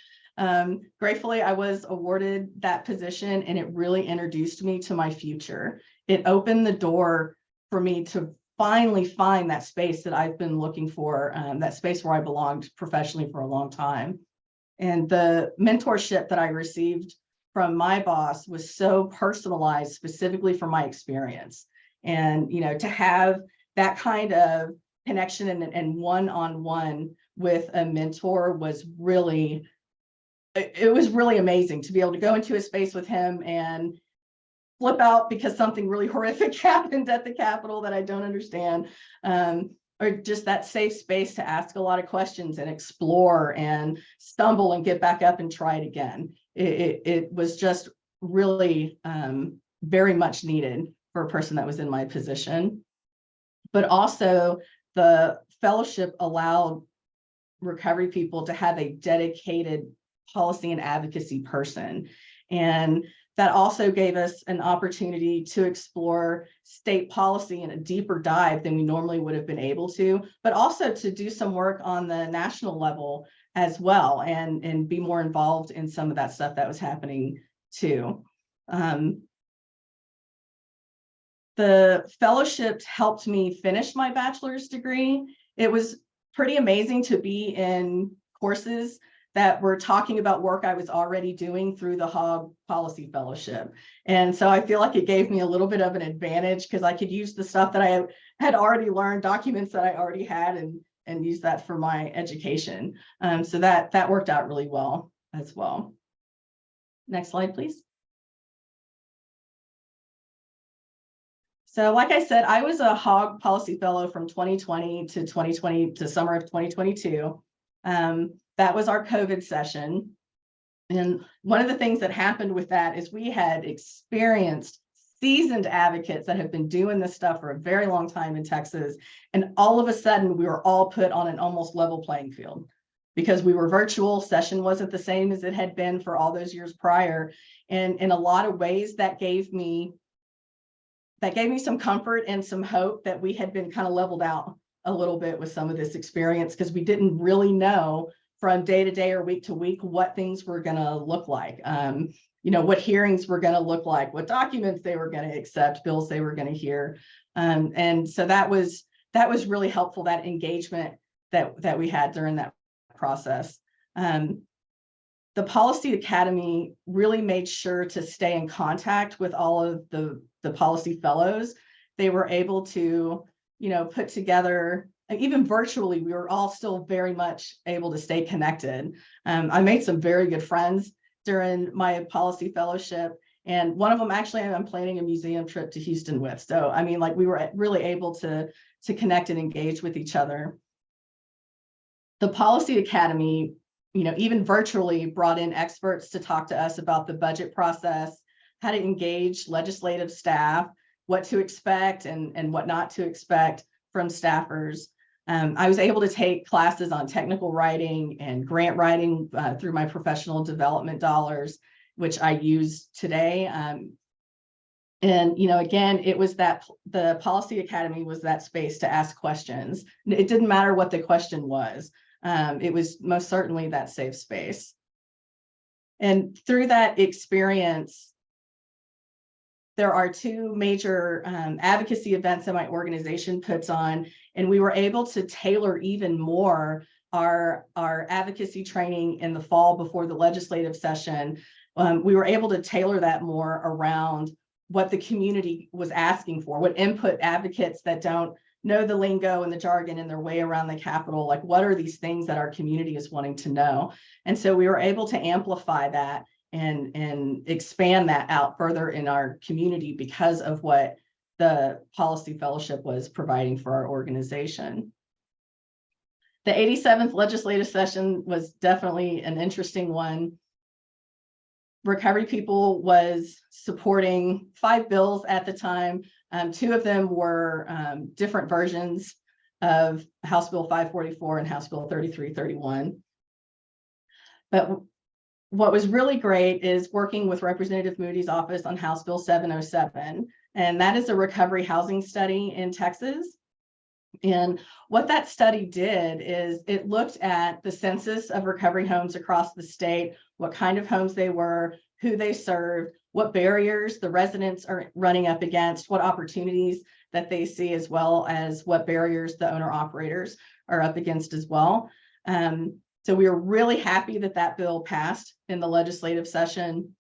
Gratefully, I was awarded that position, and it really introduced me to my future. It opened the door for me to finally find that space that I've been looking for, that space where I belonged professionally for a long time. And the mentorship that I received from my boss was so personalized specifically for my experience. And, to have that kind of connection and one-on-one with a mentor was really, it was really amazing to be able to go into a space with him and flip out because something really horrific happened at the Capitol that I don't understand, or just that safe space to ask a lot of questions and explore and stumble and get back up and try it again. It was just really very much needed for a person that was in my position. But also the fellowship allowed Recovery People to have a dedicated policy and advocacy person. And that also gave us an opportunity to explore state policy in a deeper dive than we normally would have been able to, but also to do some work on the national level as well, and be more involved in some of that stuff that was happening too. The fellowships helped me finish my bachelor's degree. It was pretty amazing to be in courses that were talking about work I was already doing through the Hogg Policy Fellowship. And so I feel like it gave me a little bit of an advantage because I could use the stuff that I had already learned, documents that I already had, and use that for my education. So that worked out really well as well. Next slide, please. So like I said, I was a Hogg Policy Fellow from 2020 to 2020 to summer of 2022. That was our COVID session. And one of the things that happened with that is we had experienced seasoned advocates that have been doing this stuff for a very long time in Texas. And all of a sudden we were all put on an almost level playing field because we were virtual. Session wasn't the same as it had been for all those years prior. And in a lot of ways that gave me some comfort and some hope that we had been kind of leveled out a little bit with some of this experience, because we didn't really know from day to day or week to week what things were going to look like, what hearings were going to look like, what documents they were going to accept, bills they were going to hear. And so that was really helpful, that engagement that we had during that process. The Policy Academy really made sure to stay in contact with all of the policy fellows. They were able to, put together, even virtually, we were all still very much able to stay connected. I made some very good friends during my policy fellowship. And one of them, actually, I'm planning a museum trip to Houston with. So, I mean, like, we were really able to connect and engage with each other. The Policy Academy, even virtually, brought in experts to talk to us about the budget process, how to engage legislative staff, what to expect and what not to expect from staffers. I was able to take classes on technical writing and grant writing through my professional development dollars, which I use today. And, again, it was that the Policy Academy was that space to ask questions. It didn't matter what the question was. It was most certainly that safe space. And through that experience, there are two major advocacy events that my organization puts on, and we were able to tailor even more our advocacy training in the fall before the legislative session. We were able to tailor that more around what the community was asking for, what input advocates that don't know the lingo and the jargon in their way around the Capitol, like what are these things that our community is wanting to know? And so we were able to amplify that and expand that out further in our community because of what the Policy Fellowship was providing for our organization. The 87th legislative session was definitely an interesting one. Recovery People was supporting 5 bills at the time. 2 of them were different versions of House Bill 544 and House Bill 3331. But what was really great is working with Representative Moody's office on House Bill 707, and that is a recovery housing study in Texas. And what that study did is it looked at the census of recovery homes across the state, what kind of homes they were, who they served, what barriers the residents are running up against, what opportunities that they see, as well as what barriers the owner operators are up against as well. So we were really happy that that bill passed in the legislative session,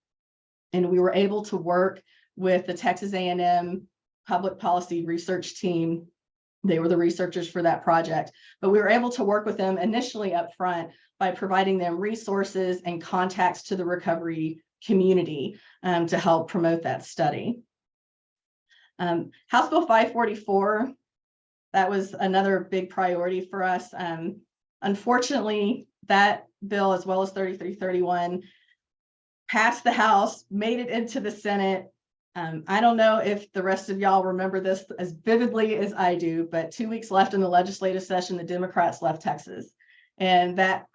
and we were able to work with the Texas A&M Public Policy Research Team. They were the researchers for that project, but we were able to work with them initially up front by providing them resources and contacts to the recovery community to help promote that study. House Bill 544, that was another big priority for us. Unfortunately, that bill, as well as 3331, passed the House, made it into the Senate. I don't know if the rest of y'all remember this as vividly as I do, but 2 weeks left in the legislative session, the Democrats left Texas. And that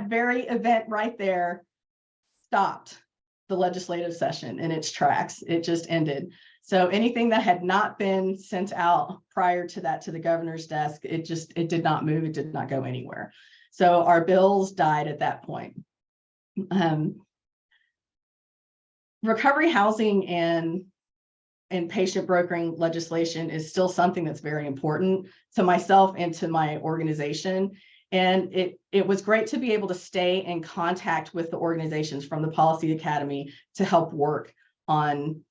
very event right there stopped the legislative session in its tracks. It just ended. So anything that had not been sent out prior to that to the governor's desk, it did not move. It did not go anywhere. So our bills died at that point. Recovery housing and patient brokering legislation is still something that's very important to myself and to my organization. And it was great to be able to stay in contact with the organizations from the Policy Academy to help work on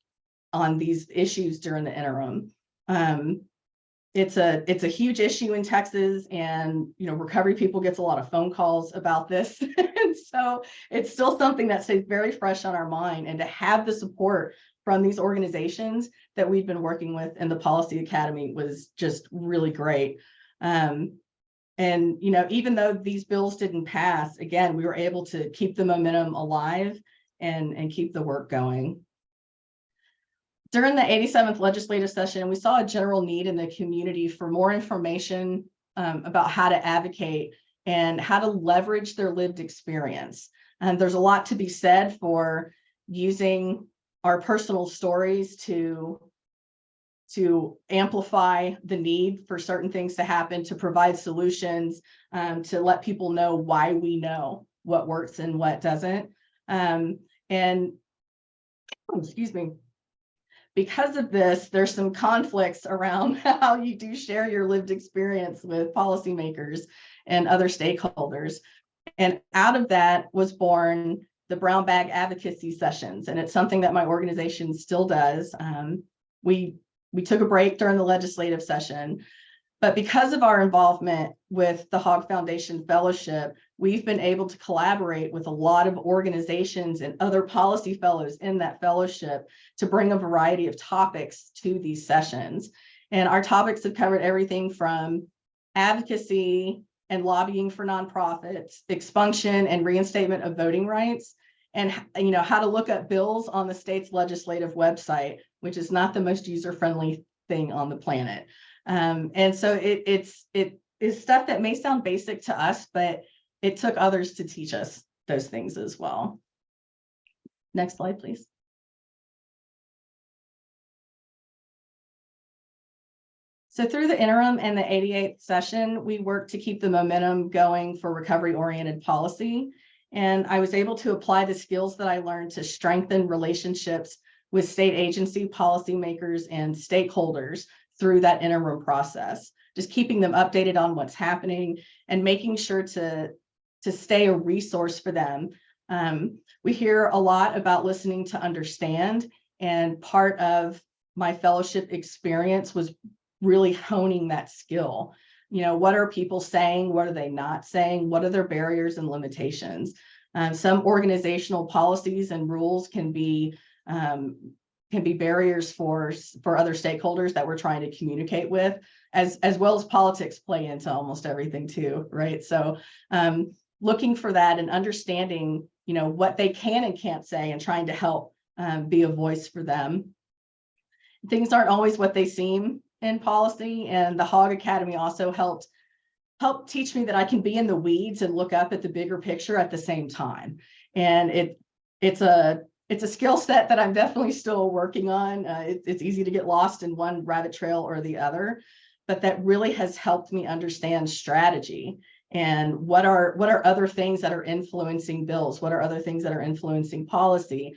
these issues during the interim. It's a huge issue in Texas, and recovery people gets a lot of phone calls about this. And so it's still something that stays very fresh on our mind, and to have the support from these organizations that we've been working with in the Policy Academy was just really great. And even though these bills didn't pass, again, we were able to keep the momentum alive and keep the work going. During the 87th legislative session, we saw a general need in the community for more information about how to advocate and how to leverage their lived experience. And there's a lot to be said for using our personal stories to amplify the need for certain things to happen, to provide solutions, to let people know why we know what works and what doesn't. Excuse me. Because of this, there's some conflicts around how you do share your lived experience with policymakers and other stakeholders. And out of that was born the brown bag advocacy sessions. And it's something that my organization still does. We took a break during the legislative session, but because of our involvement with the Hogg Foundation Fellowship, we've been able to collaborate with a lot of organizations and other policy fellows in that fellowship to bring a variety of topics to these sessions. And our topics have covered everything from advocacy and lobbying for nonprofits, expunction and reinstatement of voting rights, and how to look up bills on the state's legislative website, which is not the most user-friendly thing on the planet. And so it is stuff that may sound basic to us, but it took others to teach us those things as well. Next slide, please. So through the interim and the 88th session, we worked to keep the momentum going for recovery-oriented policy. And I was able to apply the skills that I learned to strengthen relationships with state agency policymakers and stakeholders through that interim process, just keeping them updated on what's happening and making sure to stay a resource for them. We hear a lot about listening to understand, and part of my fellowship experience was really honing that skill. What are people saying? What are they not saying? What are their barriers and limitations? Some organizational policies and rules can be barriers for other stakeholders that we're trying to communicate with, as well as politics play into almost everything too, right? So looking for that and understanding, what they can and can't say, and trying to help be a voice for them. Things aren't always what they seem in policy, and the Hogg Academy also helped teach me that I can be in the weeds and look up at the bigger picture at the same time. And it's a skill set that I'm definitely still working on. It's easy to get lost in one rabbit trail or the other, but that really has helped me understand strategy and what are other things that are influencing bills, what are other things that are influencing policy.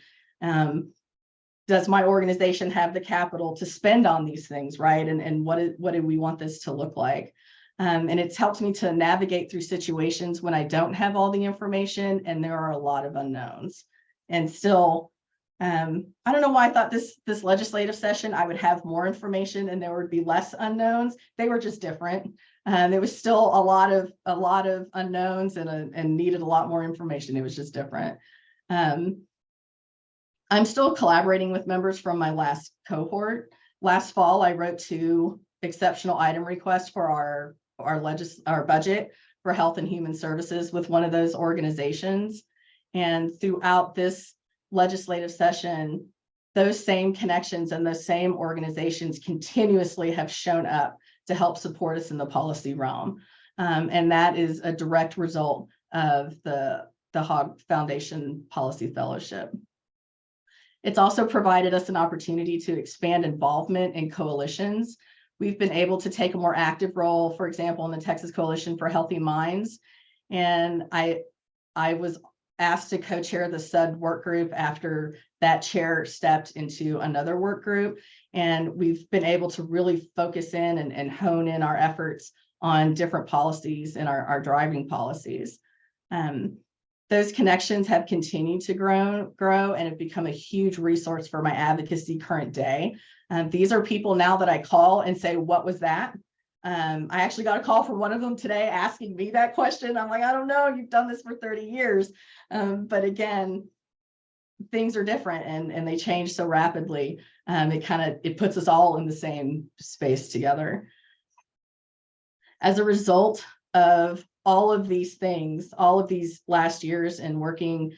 Does my organization have the capital to spend on these things, right? And what do we want this to look like? And it's helped me to navigate through situations when I don't have all the information and there are a lot of unknowns. And still, I don't know why I thought this legislative session I would have more information and there would be less unknowns. They were just different. There was still a lot of unknowns and needed a lot more information. It was just different. I'm still collaborating with members from my last cohort. Last fall, I wrote 2 exceptional item requests for our budget for health and human services with one of those organizations. And throughout this legislative session, those same connections and those same organizations continuously have shown up to help support us in the policy realm. And that is a direct result of the Hogg Foundation Policy Fellowship. It's also provided us an opportunity to expand involvement in coalitions. We've been able to take a more active role, for example, in the Texas Coalition for Healthy Minds. And I was asked to co-chair the SUD work group after that chair stepped into another work group. And we've been able to really focus in and hone in our efforts on different policies and our driving policies. Those connections have continued to grow and have become a huge resource for my advocacy current day. These are people now that I call and say, what was that? I actually got a call from one of them today asking me that question. I'm like, I don't know, you've done this for 30 years. But again, things are different and they change so rapidly. It puts us all in the same space together. As a result of all of these things, all of these last years and working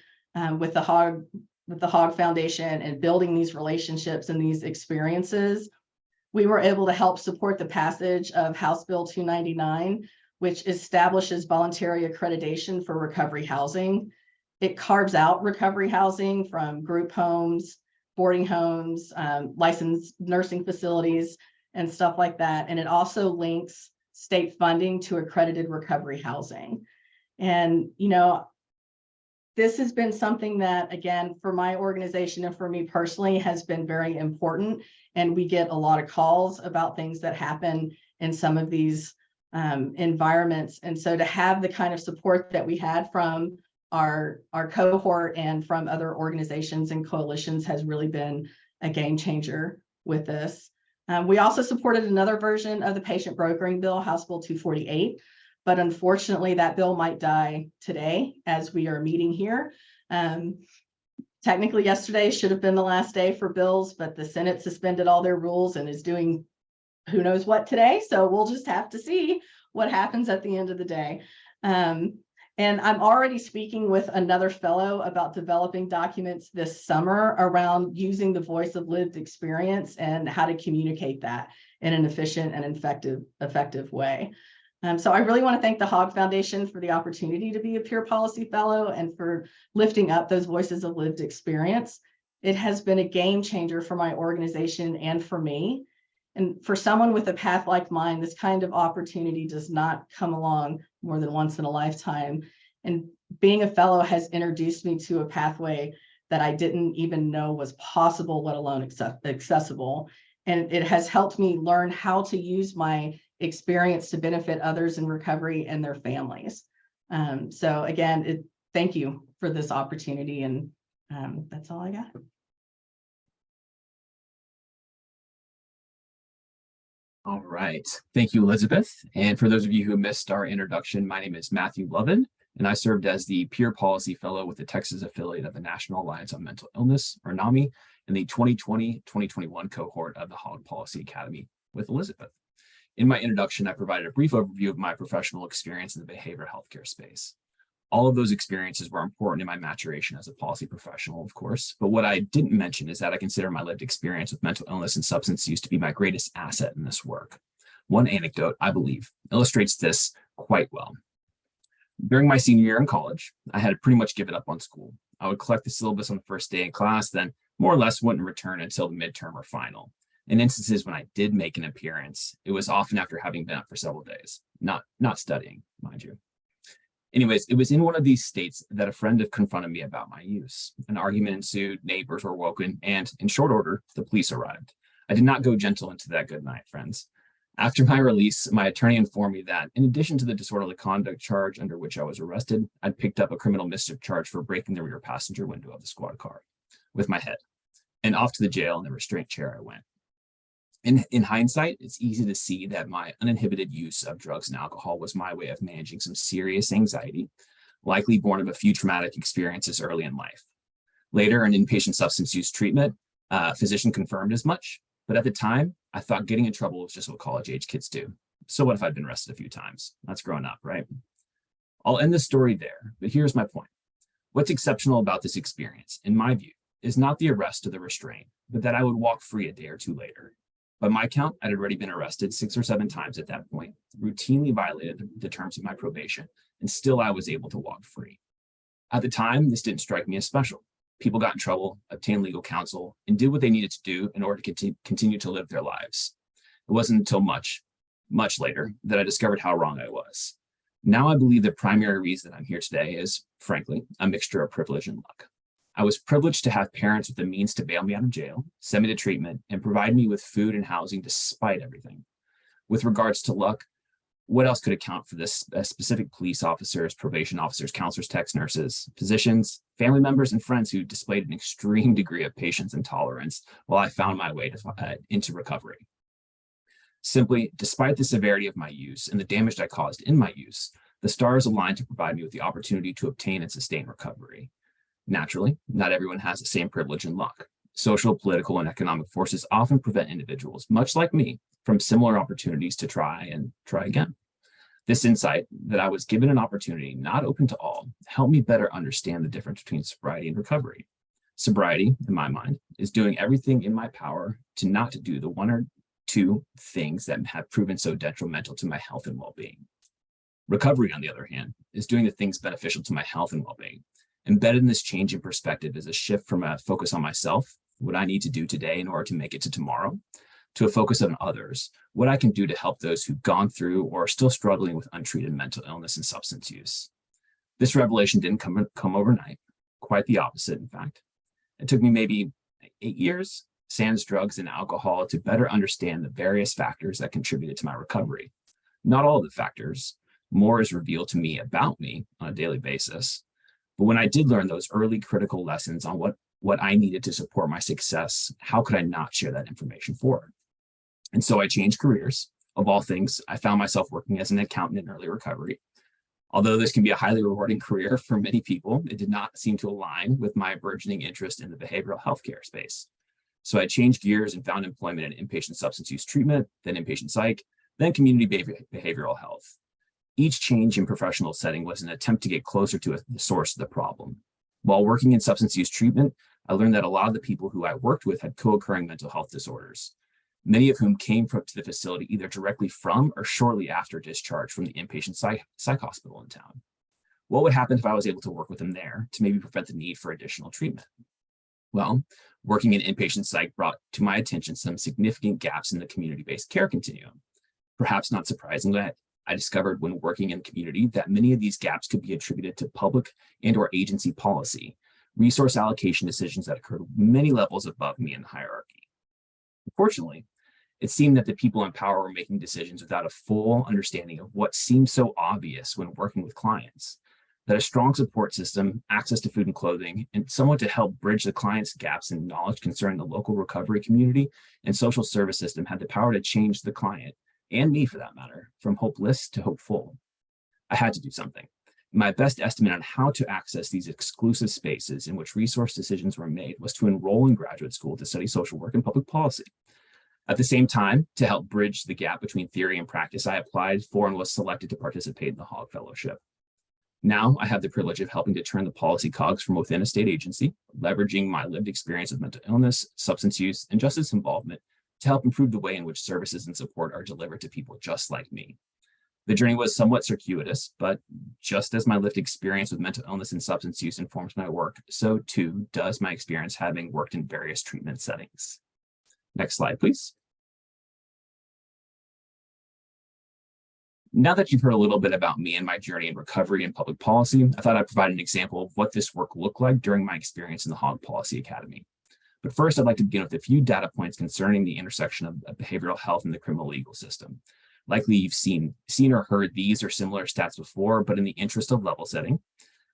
with the Hogg Foundation and building these relationships and these experiences, we were able to help support the passage of House Bill 299, which establishes voluntary accreditation for recovery housing. It carves out recovery housing from group homes, boarding homes, licensed nursing facilities, and stuff like that. And it also links state funding to accredited recovery housing. And, this has been something that, again, for my organization and for me personally, has been very important. And we get a lot of calls about things that happen in some of these environments. And so to have the kind of support that we had from our cohort and from other organizations and coalitions has really been a game changer with this. We also supported another version of the patient brokering bill, House Bill 248. But unfortunately, that bill might die today as we are meeting here. Technically, yesterday should have been the last day for bills, but the Senate suspended all their rules and is doing who knows what today. So we'll just have to see what happens at the end of the day. And I'm already speaking with another fellow about developing documents this summer around using the voice of lived experience and how to communicate that in an efficient and effective way. So I really want to thank the Hogg Foundation for the opportunity to be a peer policy fellow and for lifting up those voices of lived experience. It has been a game changer for my organization and for me. And for someone with a path like mine, this kind of opportunity does not come along more than once in a lifetime. And being a fellow has introduced me to a pathway that I didn't even know was possible, let alone accessible. And it has helped me learn how to use my experience to benefit others in recovery and their families. So again, thank you for this opportunity, and that's all I got. All right. Thank you, Elizabeth. And for those of you who missed our introduction, my name is Matthew Lovitt, and I served as the Peer Policy Fellow with the Texas affiliate of the National Alliance on Mental Illness, or NAMI, in the 2020-2021 cohort of the Hogg Policy Academy with Elizabeth. In my introduction, I provided a brief overview of my professional experience in the behavioral healthcare space. All of those experiences were important in my maturation as a policy professional, of course, but what I didn't mention is that I consider my lived experience with mental illness and substance use to be my greatest asset in this work. One anecdote, I believe, illustrates this quite well. During my senior year in college, I had pretty much given up on school. I would collect the syllabus on the first day in class, then more or less wouldn't return until the midterm or final. In instances when I did make an appearance, it was often after having been up for several days, not studying, mind you. Anyways, it was in one of these states that a friend had confronted me about my use. An argument ensued, neighbors were woken, and in short order, the police arrived. I did not go gentle into that good night, friends. After my release, my attorney informed me that in addition to the disorderly conduct charge under which I was arrested, I'd picked up a criminal mischief charge for breaking the rear passenger window of the squad car with my head. And off to the jail in the restraint chair I went. In hindsight, it's easy to see that my uninhibited use of drugs and alcohol was my way of managing some serious anxiety, likely born of a few traumatic experiences early in life. Later, in inpatient substance use treatment, a physician confirmed as much, but at the time, I thought getting in trouble was just what college-age kids do. So what if I'd been arrested a few times? That's growing up, right? I'll end the story there, but here's my point. What's exceptional about this experience, in my view, is not the arrest or the restraint, but that I would walk free a day or two later. By my count, I'd already been arrested 6 or 7 times at that point, routinely violated the terms of my probation, and still I was able to walk free. At the time, this didn't strike me as special. People got in trouble, obtained legal counsel, and did what they needed to do in order to continue to live their lives. It wasn't until much later that I discovered how wrong I was. Now I believe the primary reason I'm here today is, frankly, a mixture of privilege and luck. I was privileged to have parents with the means to bail me out of jail, send me to treatment, and provide me with food and housing despite everything. With regards to luck, what else could account for this? Specific police officers, probation officers, counselors, techs, nurses, physicians, family members, and friends who displayed an extreme degree of patience and tolerance while I found my way into recovery. Simply, despite the severity of my use and the damage I caused in my use, the stars aligned to provide me with the opportunity to obtain and sustain recovery. Naturally, not everyone has the same privilege and luck. Social, political, and economic forces often prevent individuals, much like me, from similar opportunities to try and try again. This insight that I was given an opportunity not open to all helped me better understand the difference between sobriety and recovery. Sobriety, in my mind, is doing everything in my power to not to do the one or two things that have proven so detrimental to my health and well-being. Recovery, on the other hand, is doing the things beneficial to my health and well-being. Embedded in this change in perspective is a shift from a focus on myself, what I need to do today in order to make it to tomorrow, to a focus on others, what I can do to help those who've gone through or are still struggling with untreated mental illness and substance use. This revelation didn't come overnight, quite the opposite, in fact. It took me maybe 8 years, sans drugs and alcohol, to better understand the various factors that contributed to my recovery. Not all of the factors. More is revealed to me about me on a daily basis. But when I did learn those early critical lessons on what I needed to support my success, how could I not share that information forward? And so I changed careers. Of all things, I found myself working as an accountant in early recovery. Although this can be a highly rewarding career for many people, it did not seem to align with my burgeoning interest in the behavioral healthcare space. So I changed gears and found employment in inpatient substance use treatment, then inpatient psych, then community behavioral health. Each change in professional setting was an attempt to get closer to the source of the problem. While working in substance use treatment, I learned that a lot of the people who I worked with had co-occurring mental health disorders, many of whom came to the facility either directly from or shortly after discharge from the inpatient psych hospital in town. What would happen if I was able to work with them there to maybe prevent the need for additional treatment? Well, working in inpatient psych brought to my attention some significant gaps in the community-based care continuum. Perhaps not surprisingly, I discovered when working in community that many of these gaps could be attributed to public and/or agency policy, resource allocation decisions that occurred many levels above me in the hierarchy. Unfortunately, it seemed that the people in power were making decisions without a full understanding of what seemed so obvious when working with clients, that a strong support system, access to food and clothing, and someone to help bridge the client's gaps in knowledge concerning the local recovery community and social service system had the power to change the client, and me for that matter, from hopeless to hopeful. I had to do something. My best estimate on how to access these exclusive spaces in which resource decisions were made was to enroll in graduate school to study social work and public policy. At the same time, to help bridge the gap between theory and practice, I applied for and was selected to participate in the Hogg Fellowship. Now I have the privilege of helping to turn the policy cogs from within a state agency, leveraging my lived experience of mental illness, substance use, and justice involvement to help improve the way in which services and support are delivered to people just like me. The journey was somewhat circuitous, but just as my lived experience with mental illness and substance use informs my work, so too does my experience having worked in various treatment settings. Next slide, please. Now that you've heard a little bit about me and my journey in recovery and public policy, I thought I'd provide an example of what this work looked like during my experience in the Hogg Policy Academy. But first, I'd like to begin with a few data points concerning the intersection of behavioral health and the criminal legal system. Likely you've seen or heard these or similar stats before, but in the interest of level setting,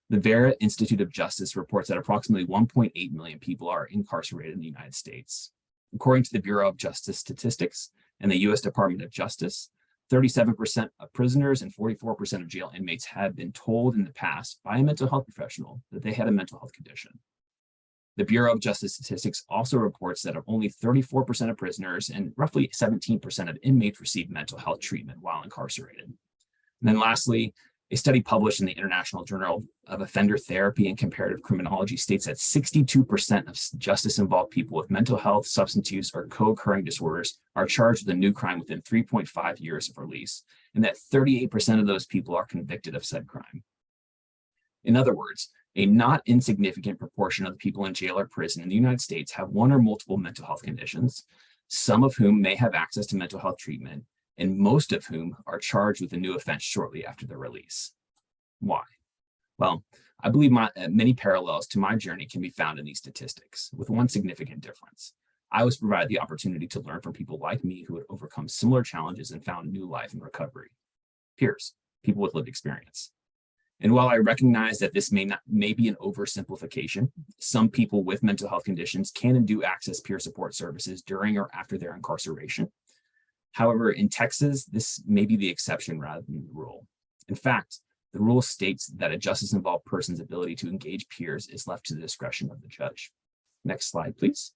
the Vera Institute of Justice reports that approximately 1.8 million people are incarcerated in the United States. According to the Bureau of Justice Statistics and the U.S. Department of Justice, 37% of prisoners and 44% of jail inmates have been told in the past by a mental health professional that they had a mental health condition. The Bureau of Justice Statistics also reports that only 34% of prisoners and roughly 17% of inmates receive mental health treatment while incarcerated. And then lastly, a study published in the International Journal of Offender Therapy and Comparative Criminology states that 62% of justice-involved people with mental health, substance use, or co-occurring disorders are charged with a new crime within 3.5 years of release, and that 38% of those people are convicted of said crime. In other words, A not insignificant proportion of the people in jail or prison in the United States have one or multiple mental health conditions, some of whom may have access to mental health treatment, and most of whom are charged with a new offense shortly after their release. Why? Well, I believe many parallels to my journey can be found in these statistics, with one significant difference. I was provided the opportunity to learn from people like me who had overcome similar challenges and found new life in recovery. Peers, people with lived experience. And while I recognize that this may be an oversimplification, some people with mental health conditions can and do access peer support services during or after their incarceration. However, in Texas, this may be the exception rather than the rule. In fact, the rule states that a justice-involved person's ability to engage peers is left to the discretion of the judge. Next slide, please.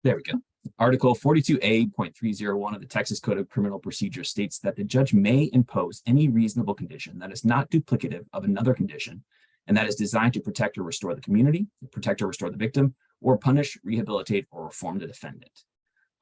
There we go. Article 42A.301 of the Texas Code of Criminal Procedure states that the judge may impose any reasonable condition that is not duplicative of another condition and that is designed to protect or restore the community, protect or restore the victim, or punish, rehabilitate, or reform the defendant.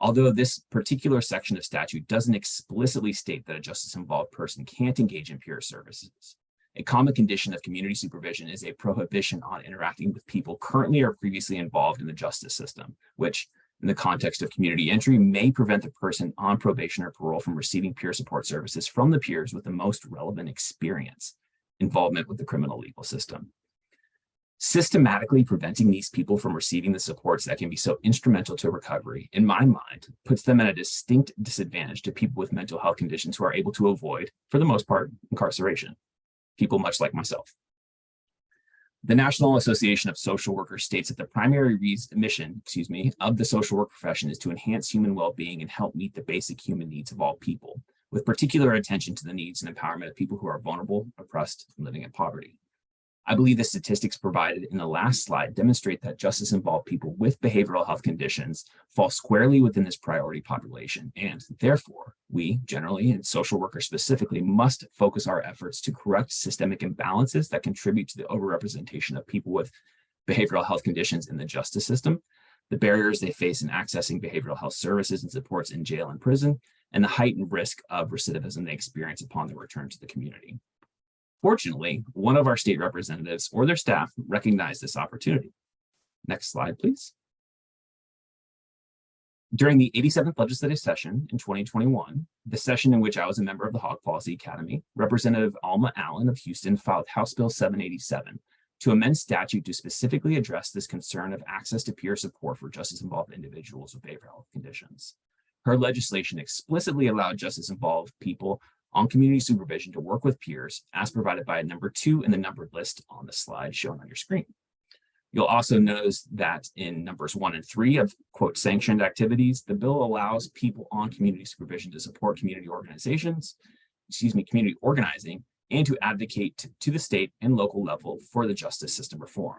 Although this particular section of statute doesn't explicitly state that a justice-involved person can't engage in peer services, a common condition of community supervision is a prohibition on interacting with people currently or previously involved in the justice system, which, in the context of community entry, may prevent the person on probation or parole from receiving peer support services from the peers with the most relevant experience, involvement with the criminal legal system. Systematically preventing these people from receiving the supports that can be so instrumental to recovery, in my mind, puts them at a distinct disadvantage to people with mental health conditions who are able to avoid, for the most part, incarceration. People much like myself. The National Association of Social Workers states that the primary mission of the social work profession is to enhance human well-being and help meet the basic human needs of all people, with particular attention to the needs and empowerment of people who are vulnerable, oppressed, and living in poverty. I believe the statistics provided in the last slide demonstrate that justice-involved people with behavioral health conditions fall squarely within this priority population, and therefore, we generally, and social workers specifically, must focus our efforts to correct systemic imbalances that contribute to the overrepresentation of people with behavioral health conditions in the justice system, the barriers they face in accessing behavioral health services and supports in jail and prison, and the heightened risk of recidivism they experience upon their return to the community. Fortunately, one of our state representatives or their staff recognized this opportunity. Next slide, please. During the 87th legislative session in 2021, the session in which I was a member of the Hogg Policy Academy, Representative Alma Allen of Houston filed House Bill 787 to amend statute to specifically address this concern of access to peer support for justice-involved individuals with behavioral health conditions. Her legislation explicitly allowed justice-involved people on community supervision to work with peers as provided by number 2 in the numbered list on the slide shown on your screen. You'll also notice that in numbers 1 and 3 of quote sanctioned activities, the bill allows people on community supervision to support community organizing, and to advocate to the state and local level for the justice system reform.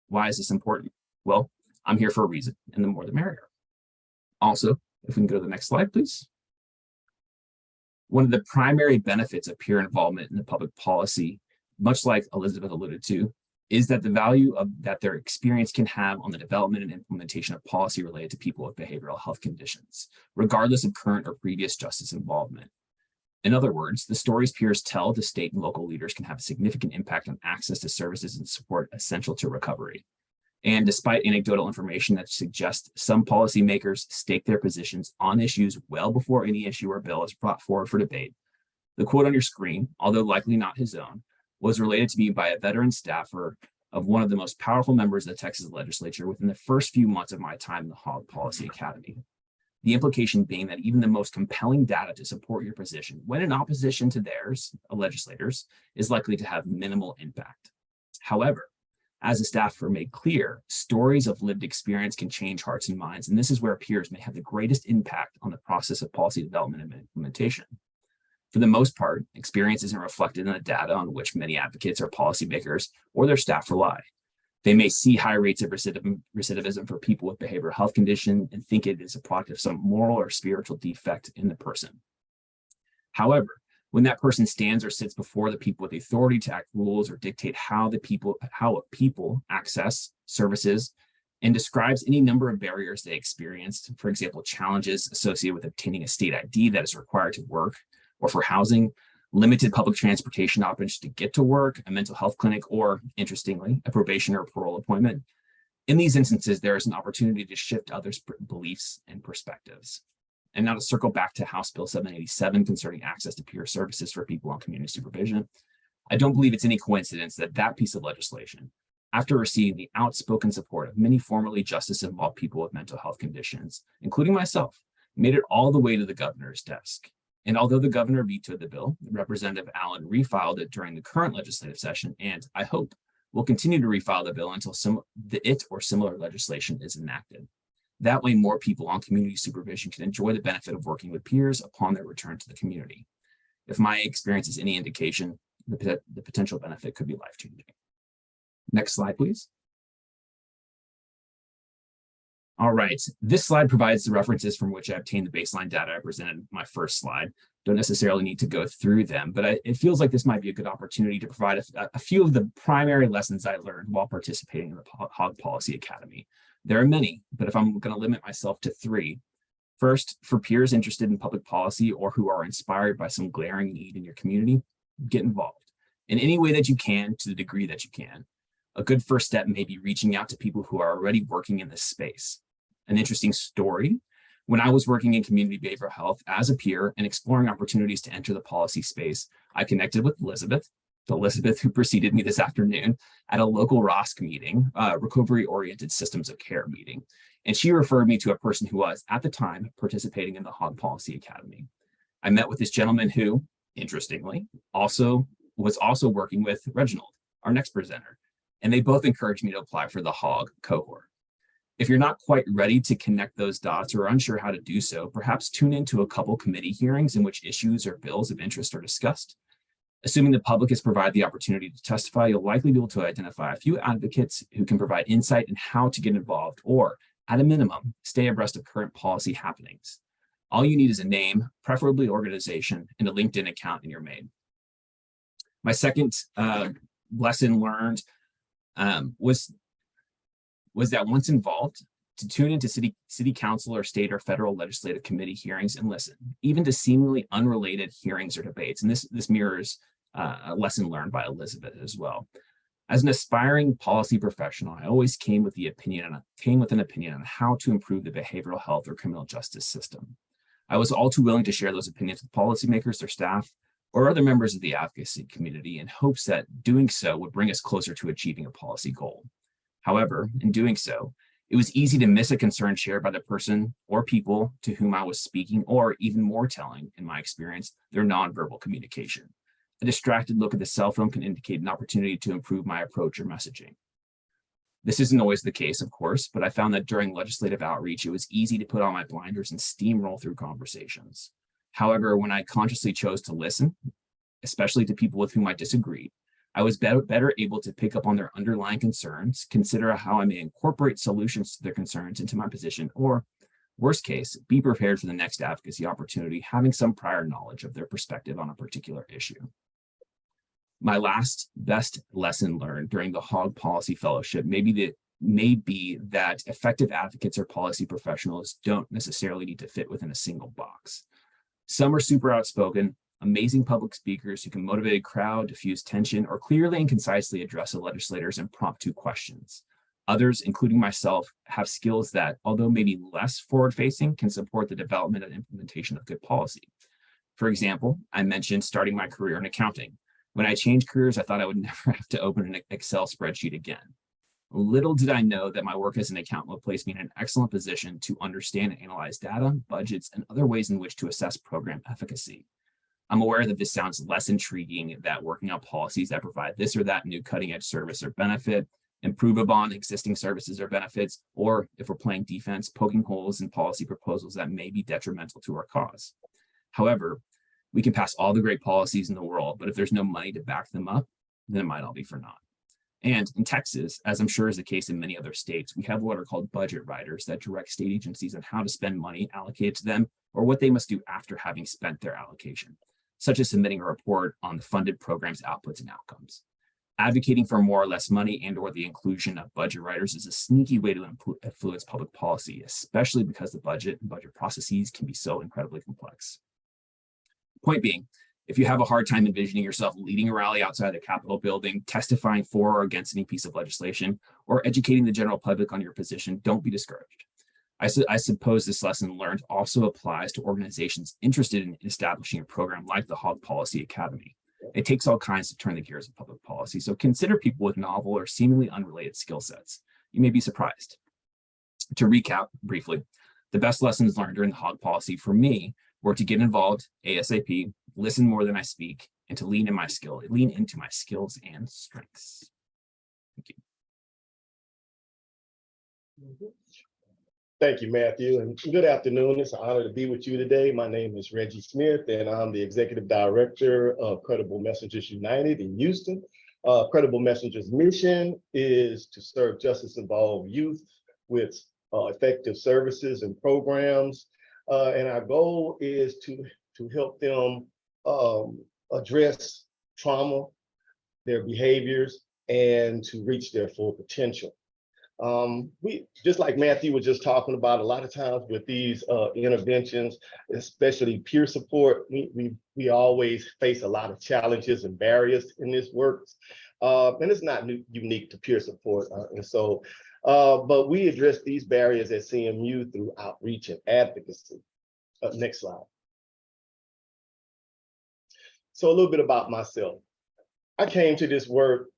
Why is this important? Well, I'm here for a reason, and the more the merrier. Also, if we can go to the next slide, please. One of the primary benefits of peer involvement in the public policy, much like Elizabeth alluded to, is that the value that their experience can have on the development and implementation of policy related to people with behavioral health conditions, regardless of current or previous justice involvement. In other words, the stories peers tell to state and local leaders can have a significant impact on access to services and support essential to recovery. And despite anecdotal information that suggests some policymakers stake their positions on issues well before any issue or bill is brought forward for debate, the quote on your screen, although likely not his own, was related to me by a veteran staffer of one of the most powerful members of the Texas legislature within the first few months of my time in the Hogg Policy Academy. The implication being that even the most compelling data to support your position, when in opposition to theirs, legislators, is likely to have minimal impact. However, as the staffer made clear, stories of lived experience can change hearts and minds, and this is where peers may have the greatest impact on the process of policy development and implementation. For the most part, experience isn't reflected in the data on which many advocates or policymakers or their staff rely. They may see high rates of recidivism for people with behavioral health condition and think it is a product of some moral or spiritual defect in the person. However, when that person stands or sits before the people with authority to act rules or dictate how people access services and describes any number of barriers they experienced, for example, challenges associated with obtaining a state ID that is required to work or for housing, limited public transportation options to get to work, a mental health clinic, or interestingly, a probation or parole appointment. In these instances, there is an opportunity to shift others' beliefs and perspectives. And now to circle back to House Bill 787 concerning access to peer services for people on community supervision, I don't believe it's any coincidence that that piece of legislation, after receiving the outspoken support of many formerly justice-involved people with mental health conditions, including myself, made it all the way to the governor's desk. And although the governor vetoed the bill, Representative Allen refiled it during the current legislative session, and I hope will continue to refile the bill until it or similar legislation is enacted. That way, more people on community supervision can enjoy the benefit of working with peers upon their return to the community. If my experience is any indication, the potential benefit could be life-changing. Next slide, please. All right, this slide provides the references from which I obtained the baseline data I presented in my first slide. Don't necessarily need to go through them, but it feels like this might be a good opportunity to provide a few of the primary lessons I learned while participating in the Hogg Policy Academy. There are many, but if I'm going to limit myself to 3, first, for peers interested in public policy or who are inspired by some glaring need in your community, get involved in any way that you can to the degree that you can. A good first step may be reaching out to people who are already working in this space. An interesting story, when I was working in community behavioral health as a peer and exploring opportunities to enter the policy space, I connected with Elizabeth who preceded me this afternoon at a local ROSC meeting, recovery-oriented systems of care meeting. And she referred me to a person who was, at the time, participating in the Hogg Policy Academy. I met with this gentleman who, interestingly, was also working with Reginald, our next presenter, and they both encouraged me to apply for the Hogg cohort. If you're not quite ready to connect those dots or unsure how to do so, perhaps tune into a couple committee hearings in which issues or bills of interest are discussed. Assuming the public is provided the opportunity to testify, you'll likely be able to identify a few advocates who can provide insight in how to get involved or, at a minimum, stay abreast of current policy happenings. All you need is a name, preferably organization, and a LinkedIn account in your mail. My second lesson learned was that once involved, to tune into city council or state or federal legislative committee hearings and listen, even to seemingly unrelated hearings or debates. And this mirrors a lesson learned by Elizabeth as well. As an aspiring policy professional, I always came with an opinion on how to improve the behavioral health or criminal justice system. I was all too willing to share those opinions with policymakers, their staff, or other members of the advocacy community in hopes that doing so would bring us closer to achieving a policy goal. However, in doing so, it was easy to miss a concern shared by the person or people to whom I was speaking, or even more telling, in my experience, their nonverbal communication. A distracted look at the cell phone can indicate an opportunity to improve my approach or messaging. This isn't always the case, of course, but I found that during legislative outreach, it was easy to put on my blinders and steamroll through conversations. However, when I consciously chose to listen, especially to people with whom I disagreed, I was better able to pick up on their underlying concerns, consider how I may incorporate solutions to their concerns into my position, or worst case, be prepared for the next advocacy opportunity, having some prior knowledge of their perspective on a particular issue. My last best lesson learned during the Hogg Policy Fellowship may be that effective advocates or policy professionals don't necessarily need to fit within a single box. Some are super outspoken, amazing public speakers who can motivate a crowd, diffuse tension, or clearly and concisely address a legislator's impromptu questions. Others, including myself, have skills that, although maybe less forward-facing, can support the development and implementation of good policy. For example, I mentioned starting my career in accounting. When I changed careers, I thought I would never have to open an Excel spreadsheet again. Little did I know that my work as an accountant would place me in an excellent position to understand and analyze data, budgets, and other ways in which to assess program efficacy. I'm aware that this sounds less intriguing, that working on policies that provide this or that new cutting-edge service or benefit, improve upon existing services or benefits, or if we're playing defense, poking holes in policy proposals that may be detrimental to our cause. However, we can pass all the great policies in the world, but if there's no money to back them up, then it might all be for naught. And in Texas, as I'm sure is the case in many other states, we have what are called budget riders that direct state agencies on how to spend money allocated to them or what they must do after having spent their allocation, such as submitting a report on the funded program's outputs and outcomes. Advocating for more or less money and or the inclusion of budget riders is a sneaky way to influence public policy, especially because the budget and budget processes can be so incredibly complex. Point being, If you have a hard time envisioning yourself leading a rally outside the Capitol building, testifying for or against any piece of legislation, or educating the general public on your position, don't be discouraged. I suppose this lesson learned also applies to organizations interested in establishing a program like the Hogg Policy Academy. It takes all kinds to turn the gears of public policy, so consider people with novel or seemingly unrelated skill sets. You may be surprised. To recap briefly, the best lessons learned during the Hogg Policy for me were to get involved ASAP, listen more than I speak, and to lean into my skills and strengths. Thank you. Thank you, Matthew, and good afternoon. It's an honor to be with you today. My name is Reggie Smith, and I'm the Executive Director of Credible Messengers United in Houston. Credible Messengers' mission is to serve justice-involved youth with effective services and programs, and our goal is to help them address trauma, their behaviors, and to reach their full potential. We, just like Matthew was just talking about, a lot of times with these interventions, especially peer support, we always face a lot of challenges and barriers in this work. And it's not unique to peer support. But we address these barriers at CMU through outreach and advocacy. Next slide. So a little bit about myself. I came to this work,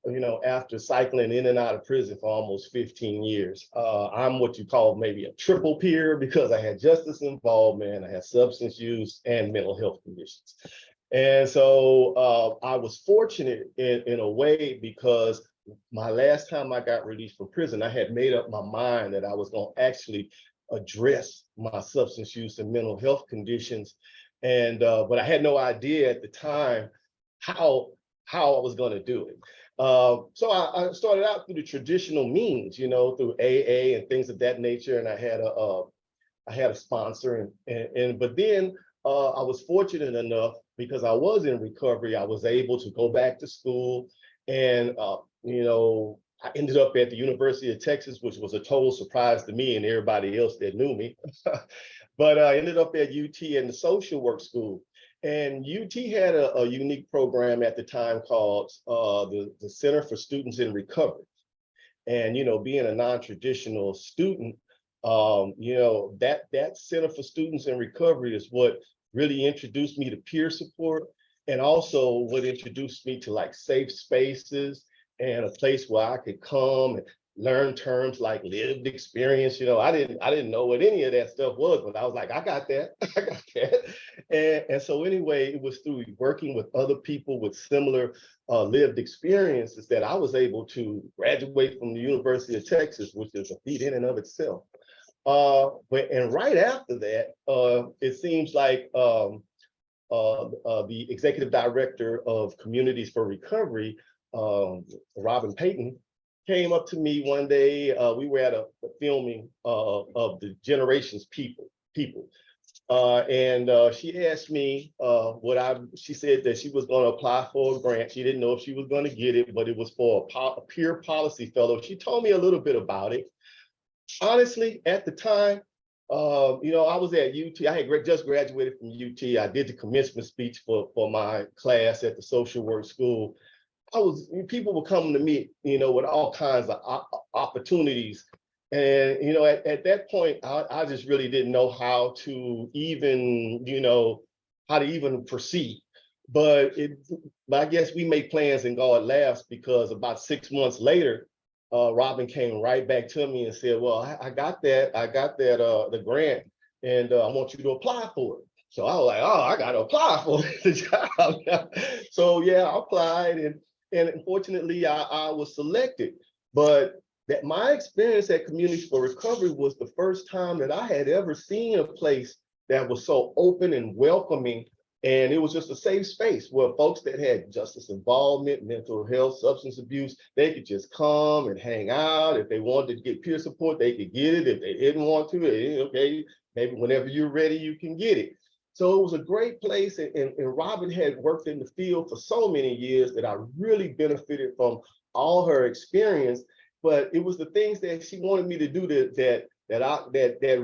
after cycling in and out of prison for almost 15 years. I'm what you call maybe a triple peer because I had justice involvement, I had substance use and mental health conditions. And so I was fortunate in a way because my last time I got released from prison, I had made up my mind that I was going to actually address my substance use and mental health conditions. And but I had no idea at the time how I was going to do it. So I started out through the traditional means, through AA and things of that nature. And I had a sponsor, but then I was fortunate enough because I was in recovery. I was able to go back to school, and I ended up at the University of Texas, which was a total surprise to me and everybody else that knew me. But I ended up at UT in the social work school. And UT had a unique program at the time called the Center for Students in Recovery. And, being a non-traditional student, that Center for Students in Recovery is what really introduced me to peer support, and also what introduced me to like safe spaces and a place where I could come and learn terms like lived experience. I didn't know what any of that stuff was, but I was like, I got that. And so anyway, it was through working with other people with similar lived experiences that I was able to graduate from the University of Texas, which is a feat in and of itself. And right after that, it seems like the executive director of Communities for Recovery, Robin Payton, came up to me one day. We were at a filming of the Generations People. And she asked me she said that she was going to apply for a grant. She didn't know if she was going to get it, but it was for a peer policy fellow. She told me a little bit about it. Honestly, at the time, I was at UT. I had just graduated from UT. I did the commencement speech for my class at the social work school. People were coming to me, with all kinds of opportunities. And, at that point, I just really didn't know how to even, proceed. But I guess we make plans and God laughs, because about 6 months later, Robin came right back to me and said, well, I got the grant, and I want you to apply for it. So I was like, oh, I got to apply for the job. So yeah, I applied, and unfortunately, I was selected. But that my experience at Communities for Recovery was the first time that I had ever seen a place that was so open and welcoming. And it was just a safe space where folks that had justice involvement, mental health, substance abuse, they could just come and hang out. If they wanted to get peer support, they could get it. If they didn't want to, okay, maybe whenever you're ready, you can get it. So it was a great place, and Robin had worked in the field for so many years that I really benefited from all her experience. But it was the things that she wanted me to do that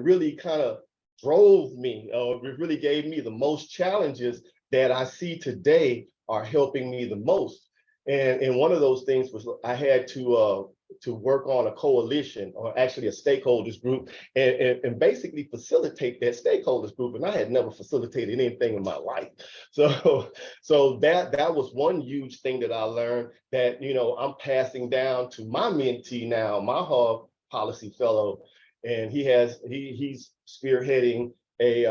really kind of drove me, or really gave me the most challenges, that I see today are helping me the most. And one of those things was I had to work on a coalition, or actually a stakeholders group, and basically facilitate that stakeholders group. And I had never facilitated anything in my life. So that was one huge thing that I learned, that, you know, I'm passing down to my mentee now, my Hogg policy fellow, and he's spearheading a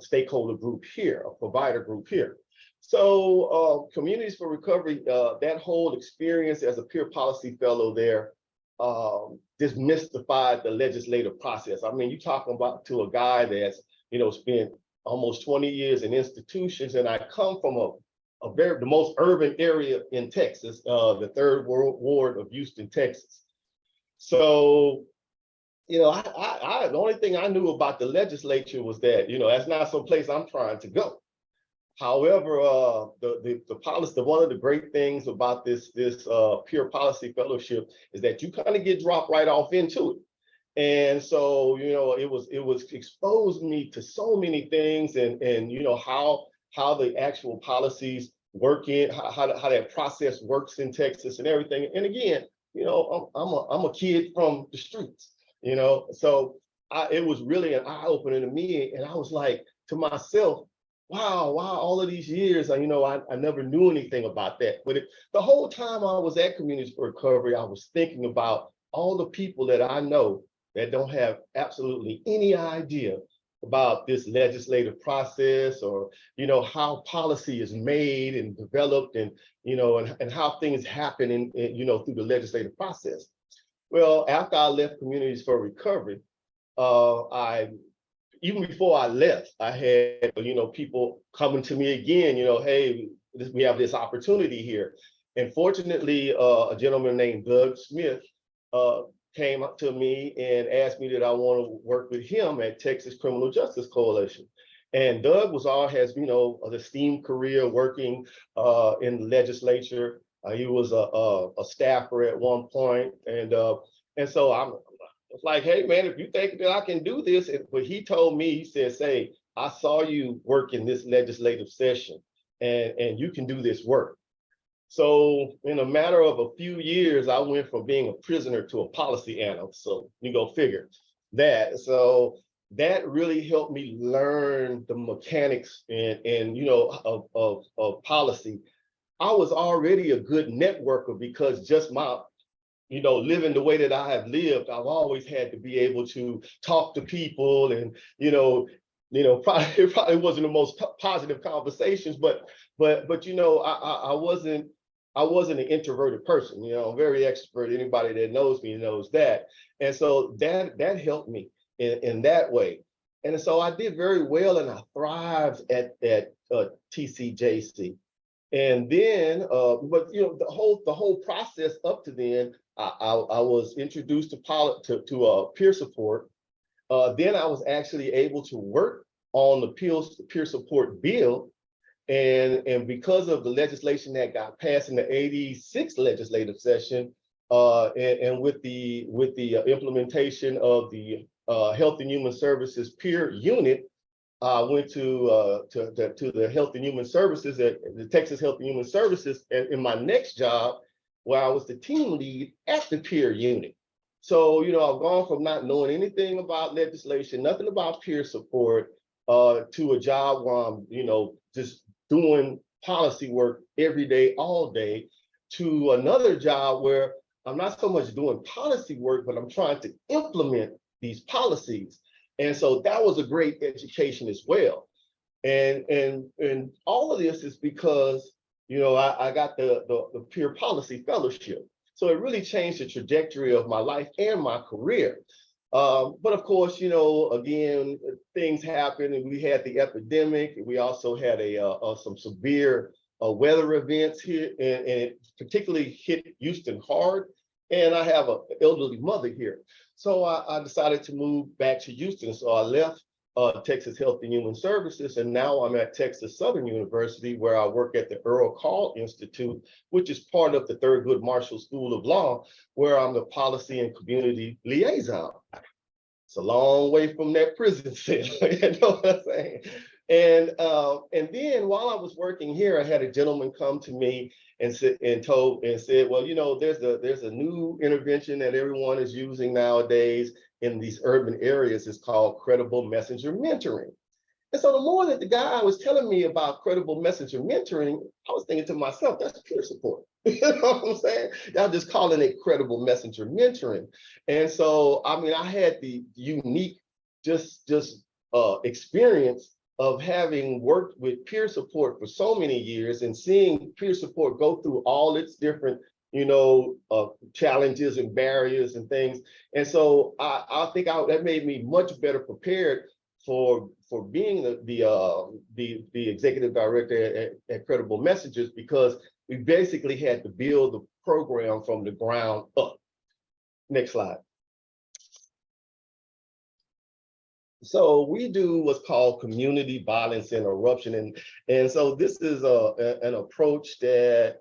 stakeholder group here, a provider group here. So Communities for Recovery, that whole experience as a peer policy fellow there demystified the legislative process. I mean, you're talking about to a guy that's, you know, spent almost 20 years in institutions, and I come from the most urban area in Texas, the 3rd Ward of Houston, Texas. So, you know, the only thing I knew about the legislature was that, you know, that's not some place I'm trying to go. However, the policy, one of the great things about this peer policy fellowship is that you kind of get dropped right off into it. And so, you know, it was exposed me to so many things, and you know, how the actual policies work how that process works in Texas and everything. And again, you know, I'm a kid from the streets, you know, so it was really an eye opener to me, and I was like to myself, wow, all of these years, you know, I never knew anything about that. But the whole time I was at Communities for Recovery, I was thinking about all the people that I know that don't have absolutely any idea about this legislative process, or, you know, how policy is made and developed, and, you know, and how things happen in, you know, through the legislative process. Well, after I left Communities for Recovery, even before I left, I had, you know, people coming to me again, you know, hey, we have this opportunity here. And fortunately, a gentleman named Doug Smith came up to me and asked me that I want to work with him at Texas Criminal Justice Coalition. And Doug has, you know, an esteemed career working in the legislature. He was a staffer at one point. And so I was like, hey, man, if you think that I can do this, but he told me, he said, say, I saw you work in this legislative session, and you can do this work. So in a matter of a few years, I went from being a prisoner to a policy analyst. So you go figure that. So that really helped me learn the mechanics and you know, of policy. I was already a good networker because just my, you know, living the way that I have lived, I've always had to be able to talk to people, and, you know, it probably wasn't the most positive conversations, but you know, I wasn't an introverted person. You know, I'm very extrovert. Anybody that knows me knows that. And so that helped me in that way. And so I did very well, and I thrived at TCJC. And then, but you know, the whole process up to then, I was introduced to peer support. Then I was actually able to work on the peer support bill, and because of the legislation that got passed in the '86 legislative session, and with the implementation of the Health and Human Services peer unit, I went to the Health and Human Services at the Texas Health and Human Services, and in my next job, where I was the team lead at the peer unit. So, you know, I've gone from not knowing anything about legislation, nothing about peer support, to a job where I'm, you know, just doing policy work every day, all day, to another job where I'm not so much doing policy work, but I'm trying to implement these policies. And so that was a great education as well. And all of this is because, you know, I got the peer policy fellowship. So it really changed the trajectory of my life and my career. But of course, you know, again, things happened, and we had the epidemic. We also had some severe weather events here, and it particularly hit Houston hard. And I have an elderly mother here. So I decided to move back to Houston. So I left Texas Health and Human Services, and now I'm at Texas Southern University, where I work at the Earl Call Institute, which is part of the Thurgood Marshall School of Law, where I'm the policy and community liaison. It's a long way from that prison cell, you know what I'm saying? And then while I was working here, I had a gentleman come to me and said, well, you know, there's a new intervention that everyone is using nowadays in these urban areas. It's called credible messenger mentoring. And so the more that the guy was telling me about credible messenger mentoring, I was thinking to myself, that's peer support. You know what I'm saying? Y'all just calling it credible messenger mentoring. And so, I mean, I had the unique experience of having worked with peer support for so many years and seeing peer support go through all its different, you know, challenges and barriers and things. And so I think that made me much better prepared for being the executive director at Credible Messengers, because we basically had to build the program from the ground up. Next slide. So we do what's called community violence interruption, and so this is an approach that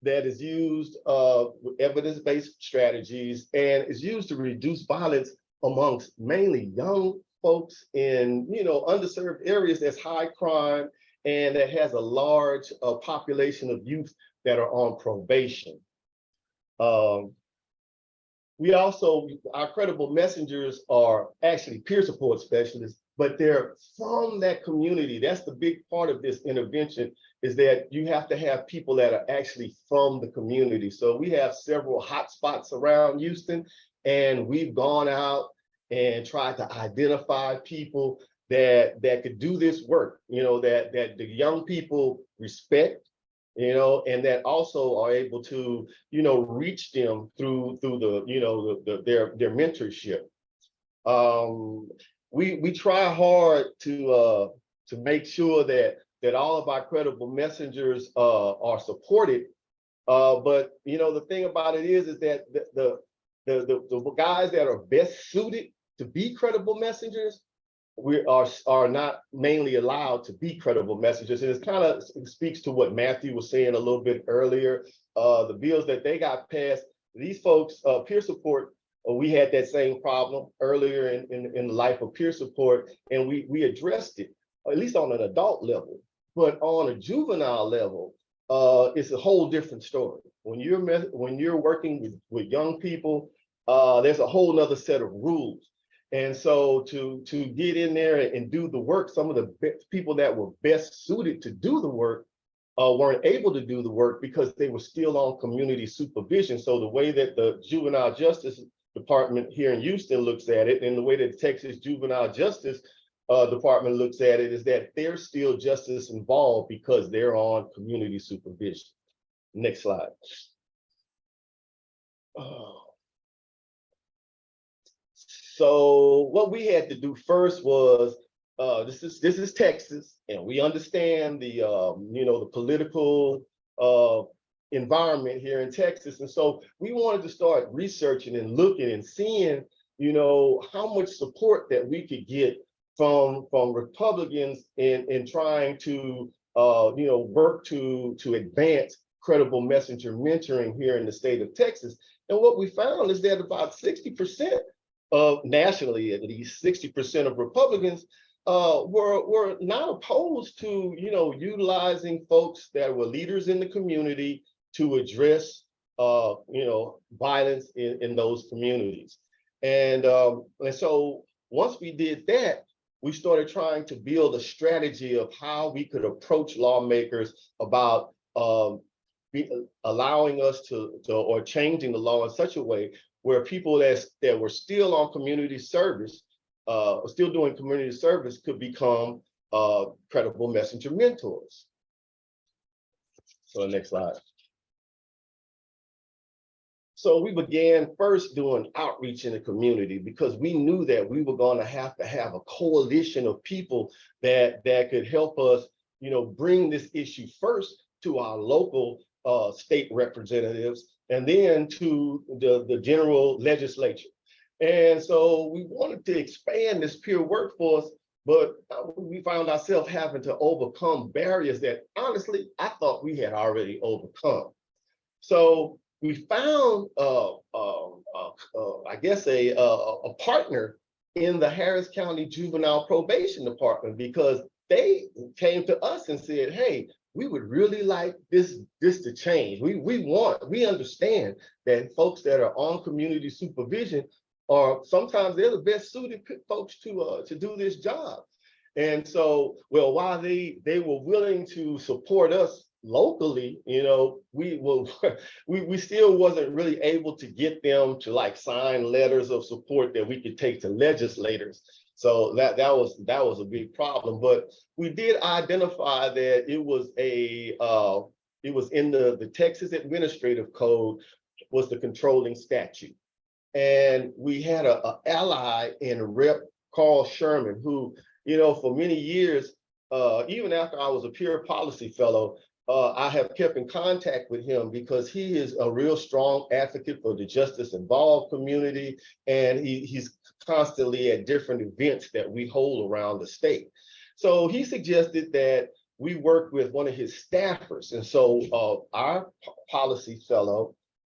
is used with evidence-based strategies and is used to reduce violence amongst mainly young folks in, you know, underserved areas that's high crime and that has a large population of youth that are on probation. We also, our credible messengers are actually peer support specialists, but they're from that community. That's the big part of this intervention, is that you have to have people that are actually from the community. So we have several hotspots around Houston, and we've gone out and tried to identify people that could do this work, you know, that the young people respect, you know, and that also are able to, you know, reach them through the, you know, their mentorship. We try hard to make sure that all of our credible messengers are supported. But you know, the thing about it is that the guys that are best suited to be credible messengers, we are not mainly allowed to be credible messengers. And it kind of speaks to what Matthew was saying a little bit earlier. The bills that they got passed, these folks, peer support, we had that same problem earlier in the life of peer support, and we addressed it, at least on an adult level. But on a juvenile level, it's a whole different story. When you're working with young people, there's a whole nother set of rules. And so to get in there and do the work, some of the people that were best suited to do the work weren't able to do the work because they were still on community supervision. So the way that the Juvenile Justice Department here in Houston looks at it, and the way that the Texas Juvenile Justice Department looks at it, is that they're still just as involved because they're on community supervision. Next slide. So what we had to do first was, this is Texas, and we understand the you know, the political environment here in Texas, and so we wanted to start researching and looking and seeing, you know, how much support that we could get from Republicans in trying to you know, work to advance credible messenger mentoring here in the state of Texas. And what we found is that about 60% of, nationally at least, 60% of Republicans were not opposed to, you know, utilizing folks that were leaders in the community to address you know, violence in those communities. And so once we did that, we started trying to build a strategy of how we could approach lawmakers about allowing us or changing the law in such a way where people that were still on community service, still doing community service, could become credible messenger mentors. So next slide. So we began first doing outreach in the community because we knew that we were going to have a coalition of people that could help us, you know, bring this issue first to our local state representatives and then to the general legislature. And so we wanted to expand this peer workforce, but we found ourselves having to overcome barriers that honestly I thought we had already overcome. So we found, I guess, a partner in the Harris County Juvenile Probation Department, because they came to us and said, hey, we would really like this to change. We understand that folks that are on community supervision are sometimes they're the best suited folks to do this job. And so, well, while they were willing to support us locally, you know, we still wasn't really able to get them to like sign letters of support that we could take to legislators. So that was a big problem. But we did identify that it was in the Texas Administrative Code was the controlling statute. And we had a ally in Rep. Carl Sherman, who, you know, for many years, even after I was a peer policy fellow, I have kept in contact with him because he is a real strong advocate for the justice involved community. And he's constantly at different events that we hold around the state. So he suggested that we work with one of his staffers. And so our policy fellow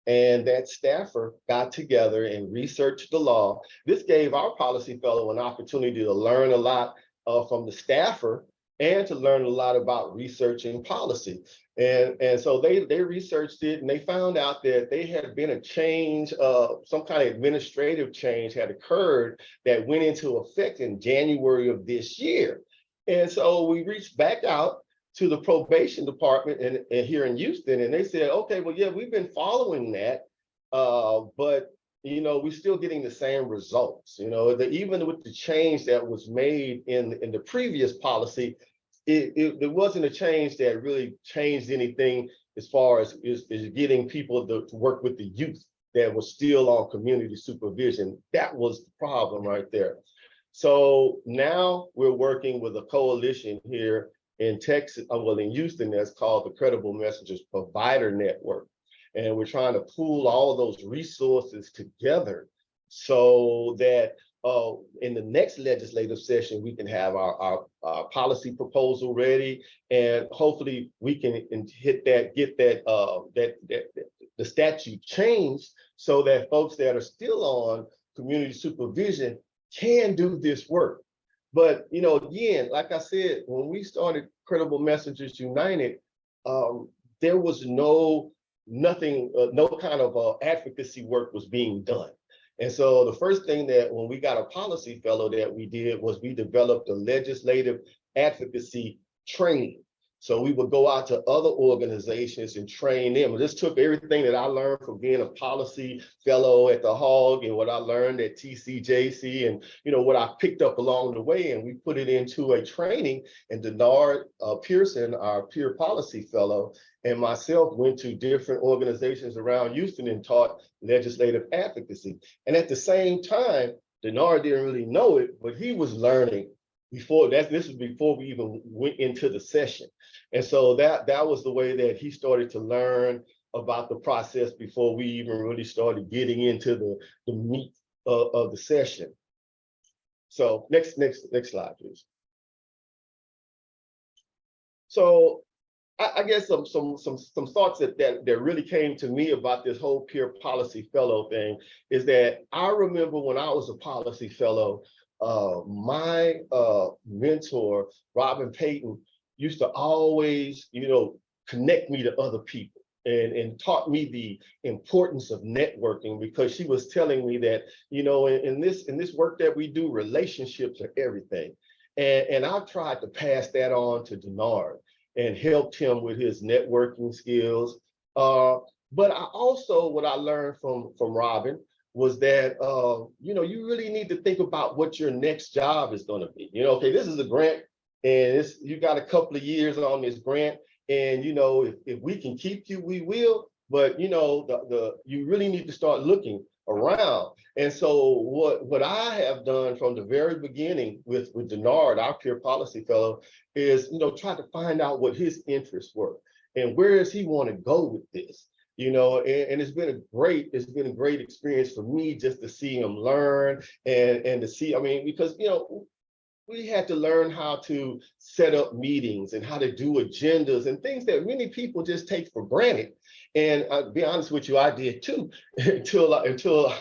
and that staffer got together and researched the law. This gave our policy fellow an opportunity to learn a lot from the staffer and to learn a lot about researching policy. And so they researched it and they found out that there had been a change, some kind of administrative change had occurred that went into effect in January of this year. And so we reached back out to the probation department and here in Houston, and they said, okay, well, yeah, we've been following that, but you know, we're still getting the same results. You know, even with the change that was made in the previous policy, it wasn't a change that really changed anything as far as getting people to work with the youth that was still on community supervision. That was the problem right there. So now we're working with a coalition here in Texas, well, in Houston, that's called the Credible Messengers Provider Network. And we're trying to pool all of those resources together so that in the next legislative session, we can have our policy proposal ready, and hopefully we can get the statute changed so that folks that are still on community supervision can do this work. But, you know, again, like I said, when we started Credible Messengers United, there was no kind of advocacy work was being done. And so the first thing that when we got a policy fellow that we did was we developed a legislative advocacy training. So we would go out to other organizations and train them. And this took everything that I learned from being a policy fellow at the Hogg and what I learned at TCJC and, you know, what I picked up along the way, and we put it into a training. And Denard Pearson, our peer policy fellow, and myself went to different organizations around Houston and taught legislative advocacy. And at the same time, Denard didn't really know it, but he was learning before that. This was before we even went into the session. And so that was the way that he started to learn about the process before we even really started getting into the meat of the session. So next slide, please. So I guess some thoughts that really came to me about this whole peer policy fellow thing is that I remember when I was a policy fellow, my mentor, Robin Payton, used to always, you know, connect me to other people and taught me the importance of networking, because she was telling me that, you know, in this work that we do, relationships are everything. And I tried to pass that on to Denard and helped him with his networking skills. But I also, what I learned from Robin was that, you know, you really need to think about what your next job is going to be. You know, okay, this is a grant, and you got a couple of years on this grant, and, you know, if we can keep you, we will. But, you know, you really need to start looking around. And so what I have done from the very beginning with Denard, our peer policy fellow, is, you know, try to find out what his interests were and where does he want to go with this. You know, and it's been a great experience for me just to see him learn and to see, I mean, because, you know, we had to learn how to set up meetings and how to do agendas and things that many people just take for granted. And I'll be honest with you, I did too, until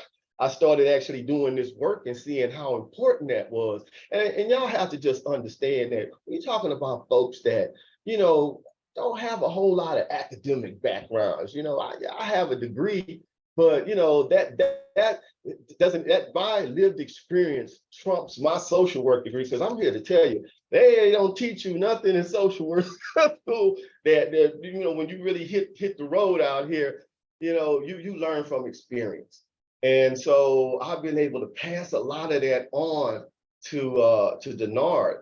I started actually doing this work and seeing how important that was. And y'all have to just understand that we're talking about folks that, don't have a whole lot of academic backgrounds. I have a degree, but that doesn't, that my lived experience trumps my social work degree, because I'm here to tell you, they don't teach you nothing in social work school that when you really hit the road out here, you learn from experience. And so I've been able to pass a lot of that on to Denard.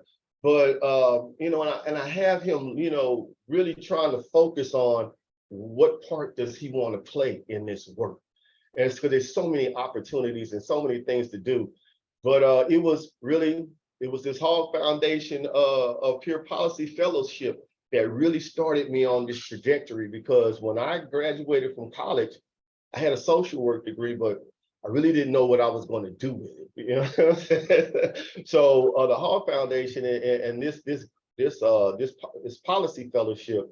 But and I have him, really trying to focus on what part does he want to play in this work. And it's because there's so many opportunities and so many things to do. But it was this Hogg Foundation of Peer Policy Fellowship that really started me on this trajectory, because when I graduated from college, I had a social work degree, but I really didn't know what I was going to do with it. So the Hogg Foundation and this policy fellowship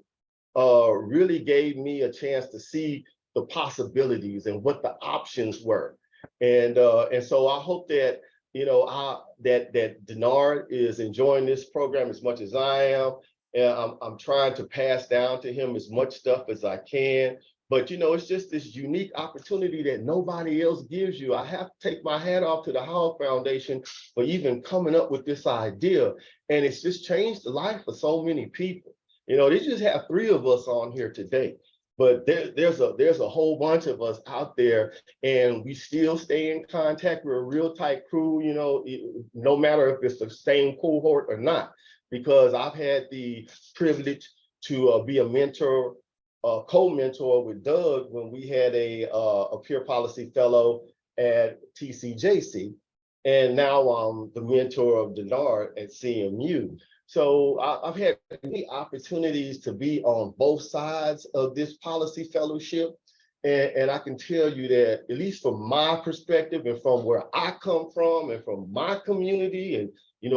really gave me a chance to see the possibilities and what the options were. And so I hope that that Denard is enjoying this program as much as I am. And I'm trying to pass down to him as much stuff as I can. But it's just this unique opportunity that nobody else gives you. I have to take my hat off to the Hogg Foundation for even coming up with this idea. And it's just changed the life of so many people. They just have 3 of us on here today, but there's a whole bunch of us out there, and we still stay in contact. We're a real tight crew, no matter if it's the same cohort or not, because I've had the privilege to be a mentor, co-mentor with Doug when we had a peer policy fellow at TCJC, and now I'm the mentor of Denard at CMU. So I've had many opportunities to be on both sides of this policy fellowship. And I can tell you that, at least from my perspective and from where I come from and from my community, and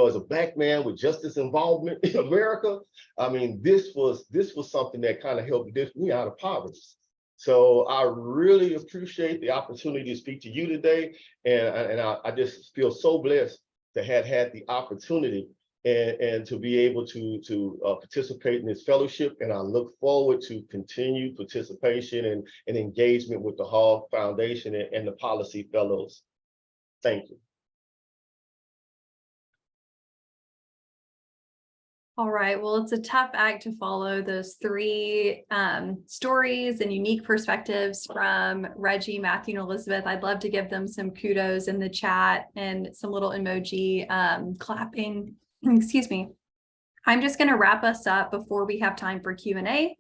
as a Black man with justice involvement in America, I mean, this was something that kind of helped lift me out of poverty. So I really appreciate the opportunity to speak to you today. And I just feel so blessed to have had the opportunity and to be able to participate in this fellowship. And I look forward to continued participation and engagement with the Hogg Foundation and the policy fellows. Thank you. All right, well, it's a tough act to follow, those 3 stories and unique perspectives from Reggie, Matthew, and Elizabeth. I'd love to give them some kudos in the chat and some little emoji clapping. Excuse me. I'm just going to wrap us up before we have time for Q&A.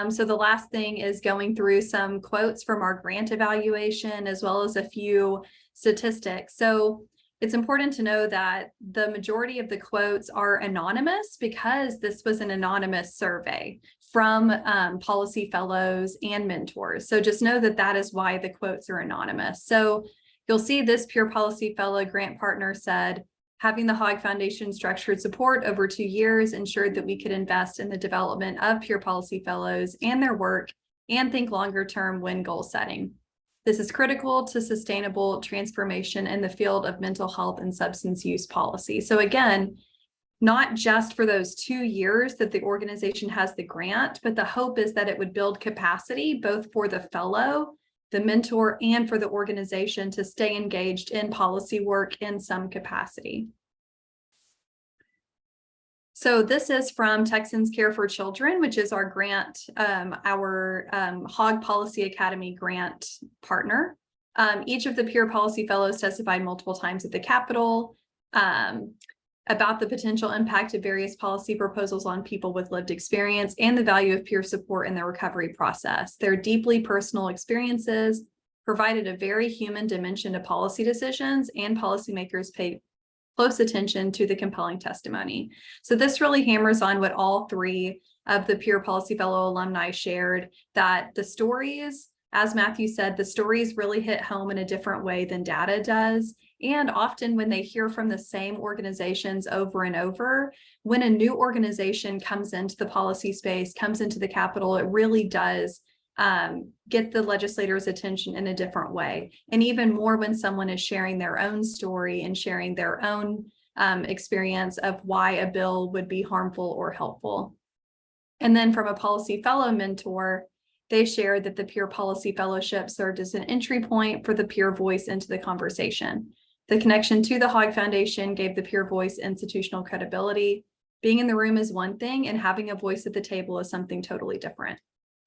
So the last thing is going through some quotes from our grant evaluation, as well as a few statistics. So it's important to know that the majority of the quotes are anonymous, because this was an anonymous survey from policy fellows and mentors. So just know that that is why the quotes are anonymous. So you'll see this peer policy fellow grant partner said, having the Hogg Foundation structured support over 2 years ensured that we could invest in the development of peer policy fellows and their work and think longer term when goal setting. This is critical to sustainable transformation in the field of mental health and substance use policy. So again, not just for those 2 years that the organization has the grant, but the hope is that it would build capacity both for the fellow, the mentor, and for the organization to stay engaged in policy work in some capacity. So this is from Texans Care for Children, which is our grant, our Hogg Policy Academy grant partner. Each of the peer policy fellows testified multiple times at the Capitol about the potential impact of various policy proposals on people with lived experience and the value of peer support in their recovery process. Their deeply personal experiences provided a very human dimension to policy decisions, and policymakers paid close attention to the compelling testimony. So this really hammers on what all 3 of the peer policy fellow alumni shared, that the stories, as Matthew said, the stories really hit home in a different way than data does. And often when they hear from the same organizations over and over, when a new organization comes into the policy space, comes into the Capitol, it really does get the legislators' attention in a different way. And even more when someone is sharing their own story and sharing their own experience of why a bill would be harmful or helpful. And then from a policy fellow mentor, they shared that the Peer Policy Fellowship served as an entry point for the peer voice into the conversation. The connection to the Hogg Foundation gave the peer voice institutional credibility. Being in the room is one thing, and having a voice at the table is something totally different.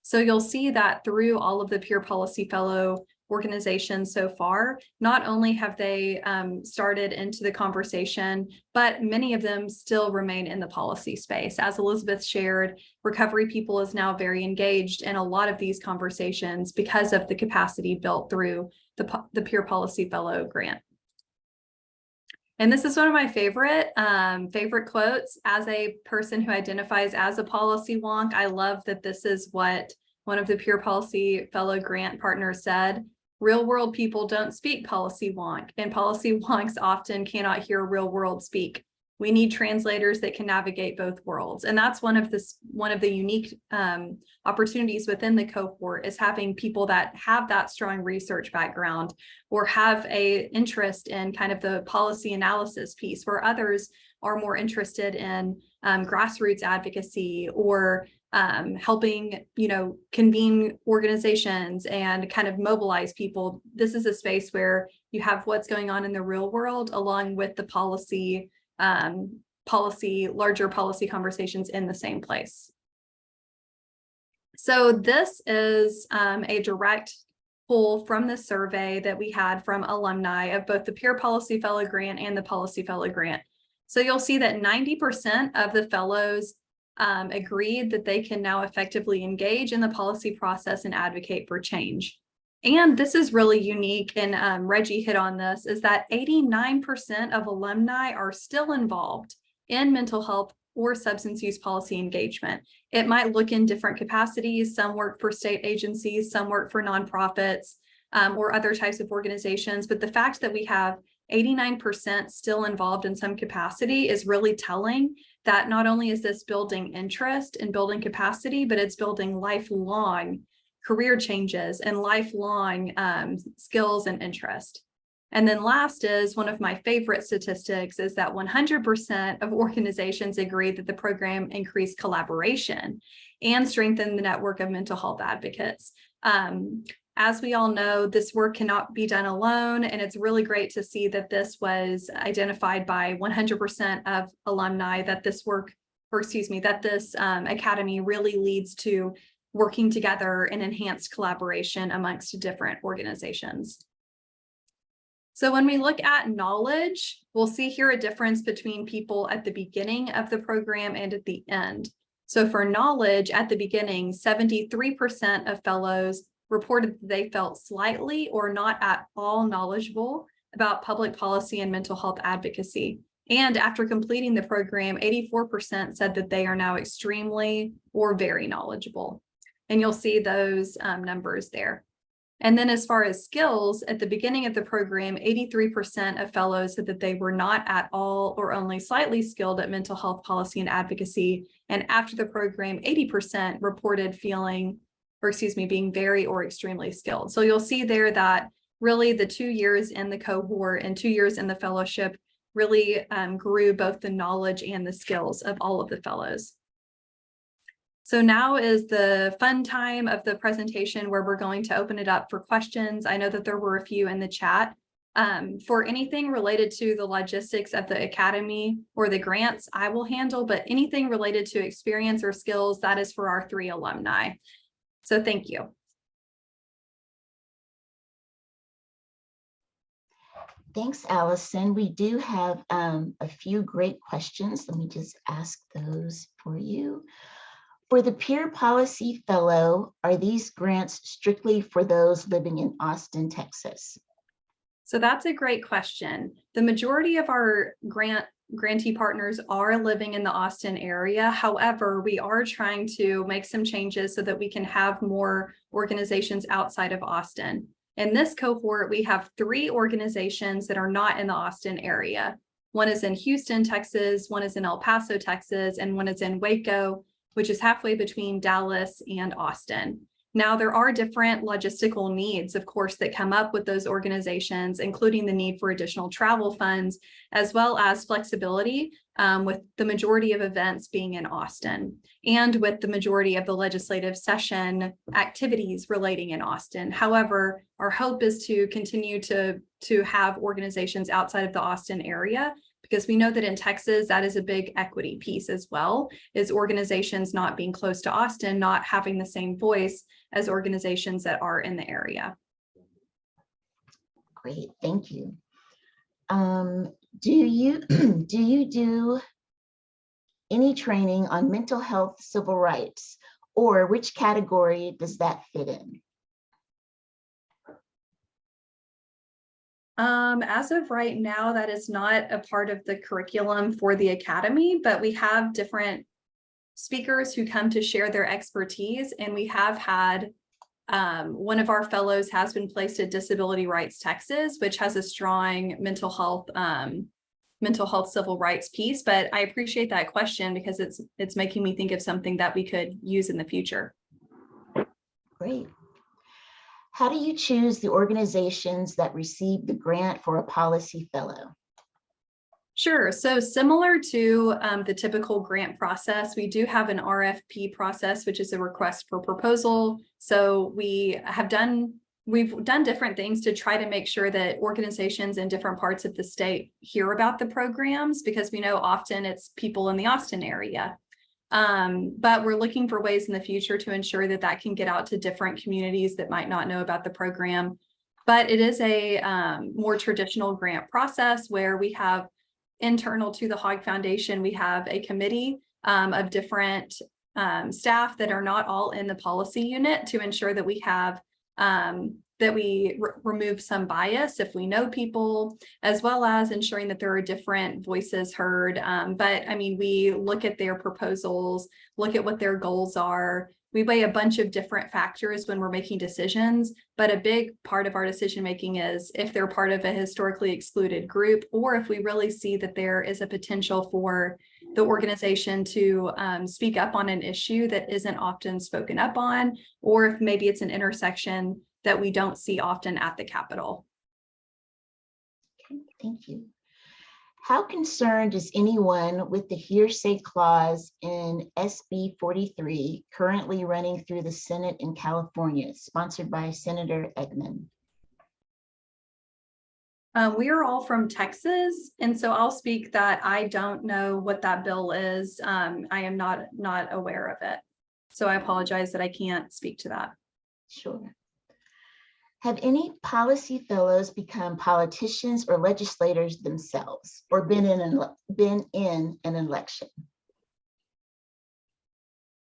So you'll see that through all of the Peer Policy Fellow organizations so far, not only have they started into the conversation, but many of them still remain in the policy space. As Elizabeth shared, Recovery People is now very engaged in a lot of these conversations because of the capacity built through the Peer Policy Fellow grant. And this is one of my favorite quotes. As a person who identifies as a policy wonk, I love that this is what one of the Peer Policy Fellow grant partners said. Real world people don't speak policy wonk, and policy wonks often cannot hear real world speak. We need translators that can navigate both worlds. And that's one of the unique opportunities within the cohort, is having people that have that strong research background or have a interest in kind of the policy analysis piece, where others are more interested in grassroots advocacy or helping, convene organizations and kind of mobilize people. This is a space where you have what's going on in the real world along with the larger policy conversations in the same place. So this is a direct pull from the survey that we had from alumni of both the Peer Policy Fellow grant and the Policy Fellow grant. So you'll see that 90% of the fellows agreed that they can now effectively engage in the policy process and advocate for change. And this is really unique, and Reggie hit on this, is that 89% of alumni are still involved in mental health or substance use policy engagement. It might look in different capacities. Some work for state agencies, some work for nonprofits or other types of organizations. But the fact that we have 89% still involved in some capacity is really telling that not only is this building interest and building capacity, but it's building lifelong career changes and lifelong skills and interest. And then last is one of my favorite statistics is that 100% of organizations agree that the program increased collaboration and strengthened the network of mental health advocates. As we all know, this work cannot be done alone, and it's really great to see that this was identified by 100% of alumni, that this academy really leads to working together and enhanced collaboration amongst different organizations. So when we look at knowledge, we'll see here a difference between people at the beginning of the program and at the end. So for knowledge, at the beginning, 73% of fellows reported that they felt slightly or not at all knowledgeable about public policy and mental health advocacy. And after completing the program, 84% said that they are now extremely or very knowledgeable. And you'll see those numbers there. And then as far as skills, at the beginning of the program, 83% of fellows said that they were not at all or only slightly skilled at mental health policy and advocacy. And after the program, 80% reported being very or extremely skilled. So you'll see there that really the 2 years in the cohort and 2 years in the fellowship really grew both the knowledge and the skills of all of the fellows. So now is the fun time of the presentation where we're going to open it up for questions. I know that there were a few in the chat. For anything related to the logistics of the academy or the grants, I will handle, but anything related to experience or skills, that is for our 3 alumni. So thank you. Thanks, Allison. We do have a few great questions. Let me just ask those for you. For the Peer Policy Fellow, are these grants strictly for those living in Austin, Texas? So that's a great question. The majority of our grantee partners are living in the Austin area. However, we are trying to make some changes so that we can have more organizations outside of Austin. In this cohort, we have 3 organizations that are not in the Austin area. One is in Houston, Texas, one is in El Paso, Texas, and one is in Waco, which is halfway between Dallas and Austin. Now, there are different logistical needs, of course, that come up with those organizations, including the need for additional travel funds, as well as flexibility with the majority of events being in Austin and with the majority of the legislative session activities relating in Austin. However, our hope is to continue to have organizations outside of the Austin area, because we know that in Texas, that is a big equity piece as well, is organizations not being close to Austin, not having the same voice as organizations that are in the area. Great, thank you. Do you do any training on mental health, civil rights, or which category does that fit in? As of right now, that is not a part of the curriculum for the academy, but we have different speakers who come to share their expertise, and we have had one of our fellows has been placed at Disability Rights Texas, which has a strong mental health civil rights piece. But I appreciate that question because it's making me think of something that we could use in the future. Great. How do you choose the organizations that receive the grant for a policy fellow? Sure. So similar to the typical grant process, we do have an RFP process, which is a request for proposal. So we've done different things to try to make sure that organizations in different parts of the state hear about the programs, because we know often it's people in the Austin area. But we're looking for ways in the future to ensure that that can get out to different communities that might not know about the program. But it is a more traditional grant process where we have internal to the Hogg Foundation, we have a committee of different staff that are not all in the policy unit to ensure that we have that we remove some bias if we know people, as well as ensuring that there are different voices heard. But I mean, we look at their proposals, look at what their goals are. We weigh a bunch of different factors when we're making decisions, but a big part of our decision making is if they're part of a historically excluded group, or if we really see that there is a potential for the organization to speak up on an issue that isn't often spoken up on, or if maybe it's an intersection that we don't see often at the Capitol. Okay, thank you. How concerned is anyone with the hearsay clause in SB 43 currently running through the Senate in California, sponsored by Senator Eggman? We are all from Texas, and so I'll speak that I don't know what that bill is. I am not aware of it. So I apologize that I can't speak to that. Sure. Have any policy fellows become politicians or legislators themselves, or been in an election?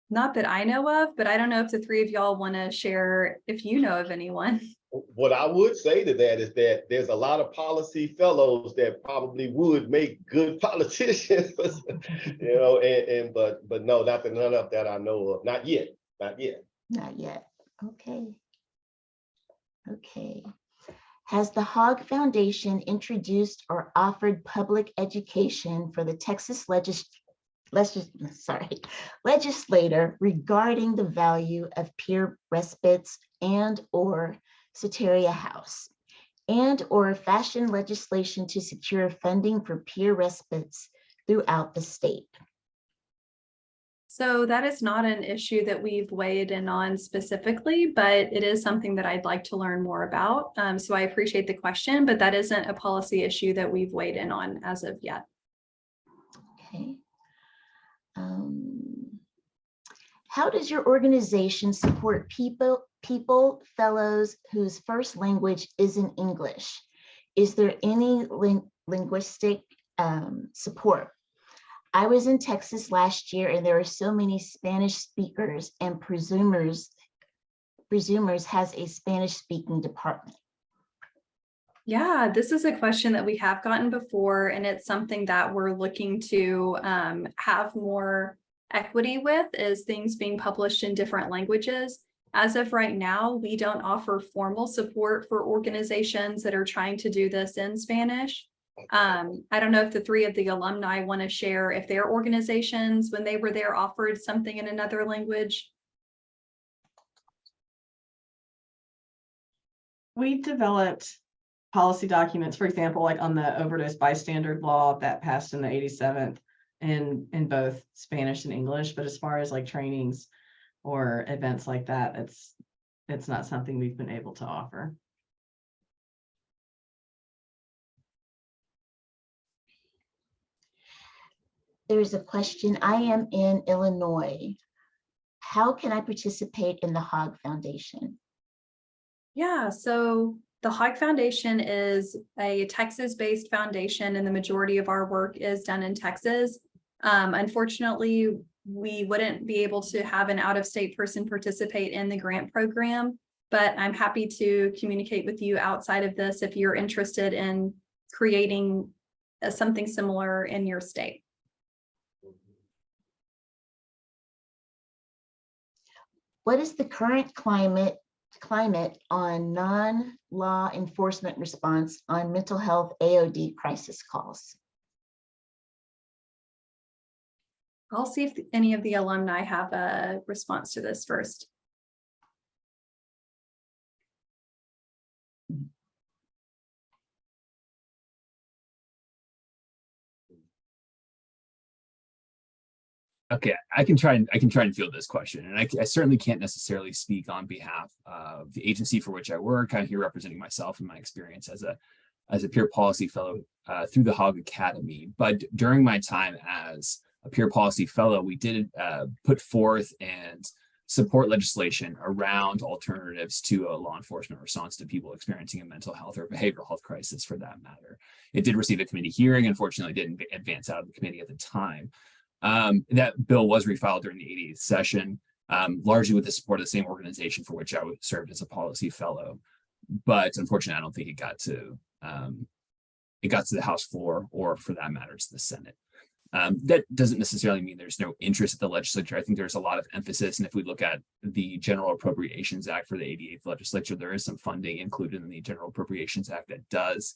Not that I know of, but I don't know if the three of y'all want to share if you know of anyone. What I would say to that is that there's a lot of policy fellows that probably would make good politicians, you know, but no, none of that I know of. Not yet. Not yet. Okay. Okay. Has the Hogg Foundation introduced or offered public education for the Texas legislator regarding the value of peer respites and or Soteria House, and or fashion legislation to secure funding for peer respites throughout the state? So that is not an issue that we've weighed in on specifically, but it is something that I'd like to learn more about. So I appreciate the question, but that isn't a policy issue that we've weighed in on as of yet. Okay. How does your organization support people, fellows whose first language isn't English? Is there any linguistic support? I was in Texas last year, and there are so many Spanish speakers, and Presumers has a Spanish speaking department. Yeah, this is a question that we have gotten before, and it's something that we're looking to have more equity with, is things being published in different languages. As of right now, we don't offer formal support for organizations that are trying to do this in Spanish. I don't know if the three of the alumni want to share if their organizations, when they were there, offered something in another language. We developed policy documents, for example, like on the overdose bystander law that passed in the 87th in both Spanish and English. But as far as like trainings or events like that, it's not something we've been able to offer. There's a question. I am in Illinois. How can I participate in the Hogg Foundation? Yeah, so the Hogg Foundation is a Texas-based foundation, and the majority of our work is done in Texas. Unfortunately, we wouldn't be able to have an out-of-state person participate in the grant program, but I'm happy to communicate with you outside of this if you're interested in creating something similar in your state. What is the current climate on non-law enforcement response on mental health AOD crisis calls? I'll see if any of the alumni have a response to this first. Okay, I can try and field this question, and I certainly can't necessarily speak on behalf of the agency for which I work. I'm here representing myself and my experience as a peer policy fellow through the Hogg Academy. But during my time as a peer policy fellow, we did put forth and support legislation around alternatives to a law enforcement response to people experiencing a mental health or behavioral health crisis, for that matter. It did receive a committee hearing. Unfortunately, didn't advance out of the committee at the time. That bill was refiled during the 88th session, largely with the support of the same organization for which I served as a policy fellow. But unfortunately, I don't think it got to the House floor, or for that matter, to the Senate. That doesn't necessarily mean there's no interest at the legislature. I think there's a lot of emphasis. And if we look at the General Appropriations Act for the 88th legislature, there is some funding included in the General Appropriations Act that does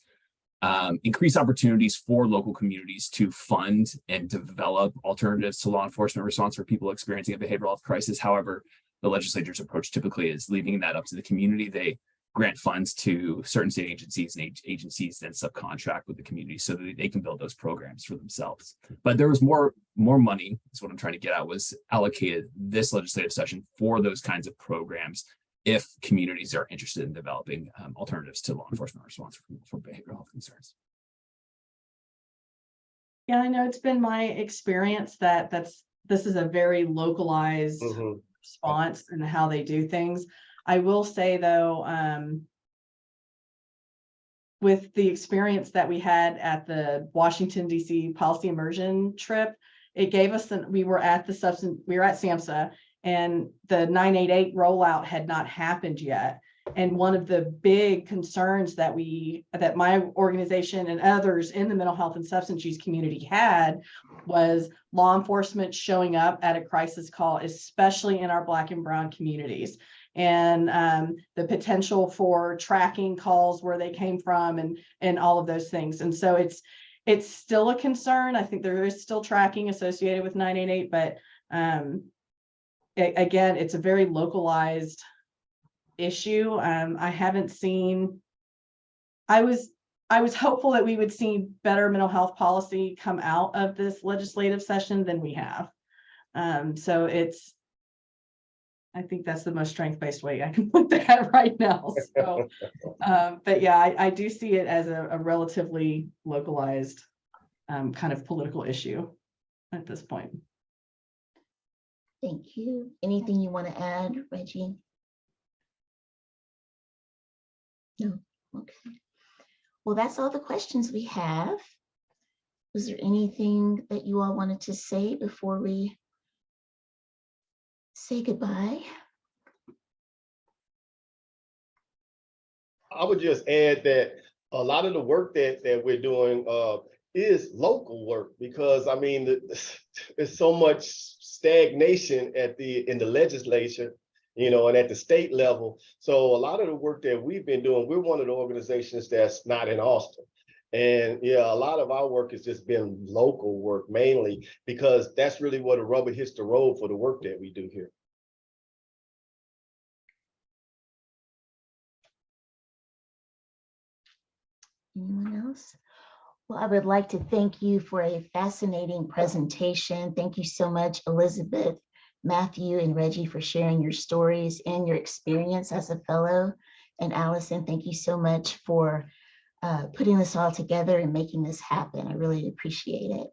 increase opportunities for local communities to fund and develop alternatives to law enforcement response for people experiencing a behavioral health crisis. However, the legislature's approach typically is leaving that up to the community. They grant funds to certain state agencies, and agencies then subcontract with the community so that they can build those programs for themselves. But there was more money, is what I'm trying to get at, was allocated this legislative session for those kinds of programs if communities are interested in developing alternatives to law enforcement response for behavioral health concerns. Yeah, I know it's been my experience that this is a very localized response and how they do things. I will say though, with the experience that we had at the Washington, D.C. policy immersion trip, it gave us we were at SAMHSA, and the 988 rollout had not happened yet. And one of the big concerns that my organization and others in the mental health and substance use community had was law enforcement showing up at a crisis call, especially in our Black and brown communities, and the potential for tracking calls, where they came from, and all of those things. And so it's still a concern. I think there is still tracking associated with 988, but again, it's a very localized issue. I haven't seen, I was hopeful that we would see better mental health policy come out of this legislative session than we have. So I think that's the most strength-based way I can put that right now. So, but yeah, I do see it as a relatively localized kind of political issue at this point. Thank you. Anything you want to add, Reggie? No. Okay. Well, that's all the questions we have. Was there anything that you all wanted to say before we say goodbye? I would just add that a lot of the work that we're doing is local work, because I mean, there's so much stagnation in the legislature, and at the state level. So a lot of the work that we've been doing, we're one of the organizations that's not in Austin. And yeah, a lot of our work has just been local work mainly, because that's really where the rubber hits the road for the work that we do here. Anyone else? Well, I would like to thank you for a fascinating presentation. Thank you so much, Elizabeth, Matthew, and Reggie, for sharing your stories and your experience as a fellow. And Allison, thank you so much for putting this all together and making this happen. I really appreciate it.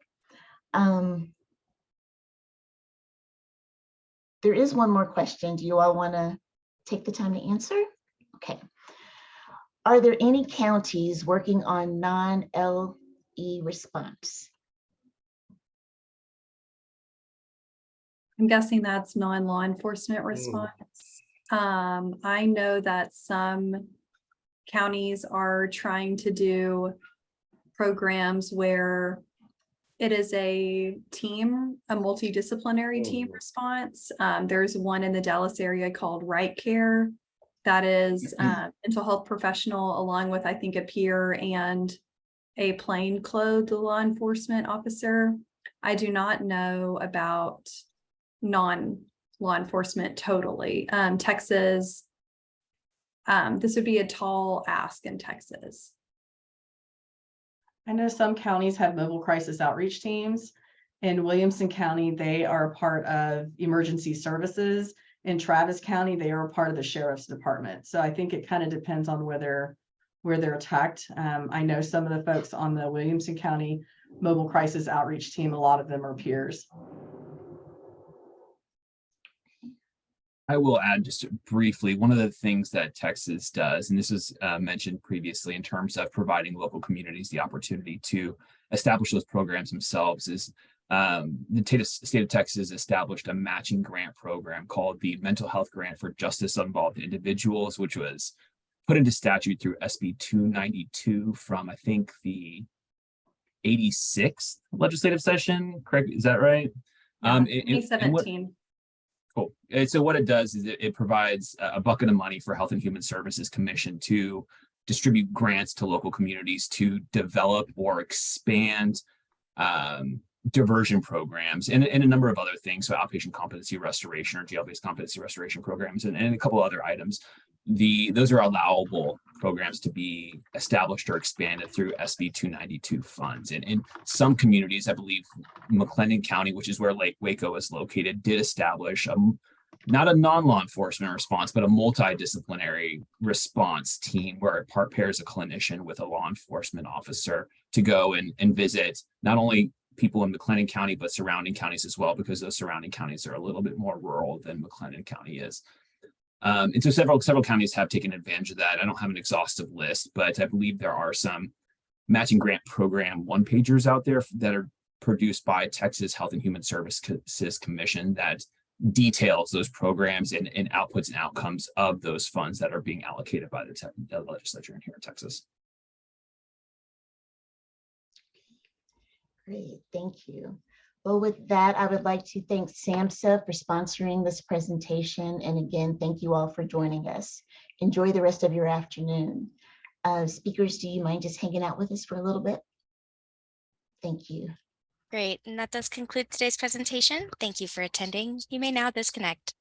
There is one more question. Do you all want to take the time to answer? Okay. Are there any counties working on non-LE response? I'm guessing that's non-law enforcement response. I know that some counties are trying to do programs where it is a team, a multidisciplinary team response. There's one in the Dallas area called Right Care that is mental health professional along with, I think, a peer and a plainclothed law enforcement officer. I do not know about non-law enforcement totally. Texas, this would be a tall ask in Texas. I know some counties have mobile crisis outreach teams. In Williamson County, they are a part of emergency services. In Travis County, they are a part of the sheriff's department. So I think it kind of depends on where they're tucked. I know some of the folks on the Williamson County mobile crisis outreach team, a lot of them are peers. I will add just briefly, one of the things that Texas does, and this was mentioned previously in terms of providing local communities the opportunity to establish those programs themselves, is the state of Texas established a matching grant program called the Mental Health Grant for Justice Involved Individuals, which was put into statute through SB 292 from, I think, the 86th legislative session, correct? Is that right? Yeah, 2017. Cool. And so what it does is it provides a bucket of money for Health and Human Services Commission to distribute grants to local communities to develop or expand diversion programs and a number of other things. So outpatient competency restoration or jail-based competency restoration programs and a couple other items. Those are allowable programs to be established or expanded through SB 292 funds. And in some communities, I believe McLennan County, which is where Lake Waco is located, did establish not a non-law enforcement response, but a multidisciplinary response team where it pairs a clinician with a law enforcement officer to go and visit not only people in McLennan County, but surrounding counties as well, because those surrounding counties are a little bit more rural than McLennan County is. And so several counties have taken advantage of that. I don't have an exhaustive list, but I believe there are some matching grant program one-pagers out there that are produced by Texas Health and Human Services Commission that details those programs and outputs and outcomes of those funds that are being allocated by the legislature in here in Texas. Great, thank you. Well, with that, I would like to thank SAMHSA for sponsoring this presentation. And again, thank you all for joining us. Enjoy the rest of your afternoon. Speakers, do you mind just hanging out with us for a little bit? Thank you. Great, and that does conclude today's presentation. Thank you for attending. You may now disconnect.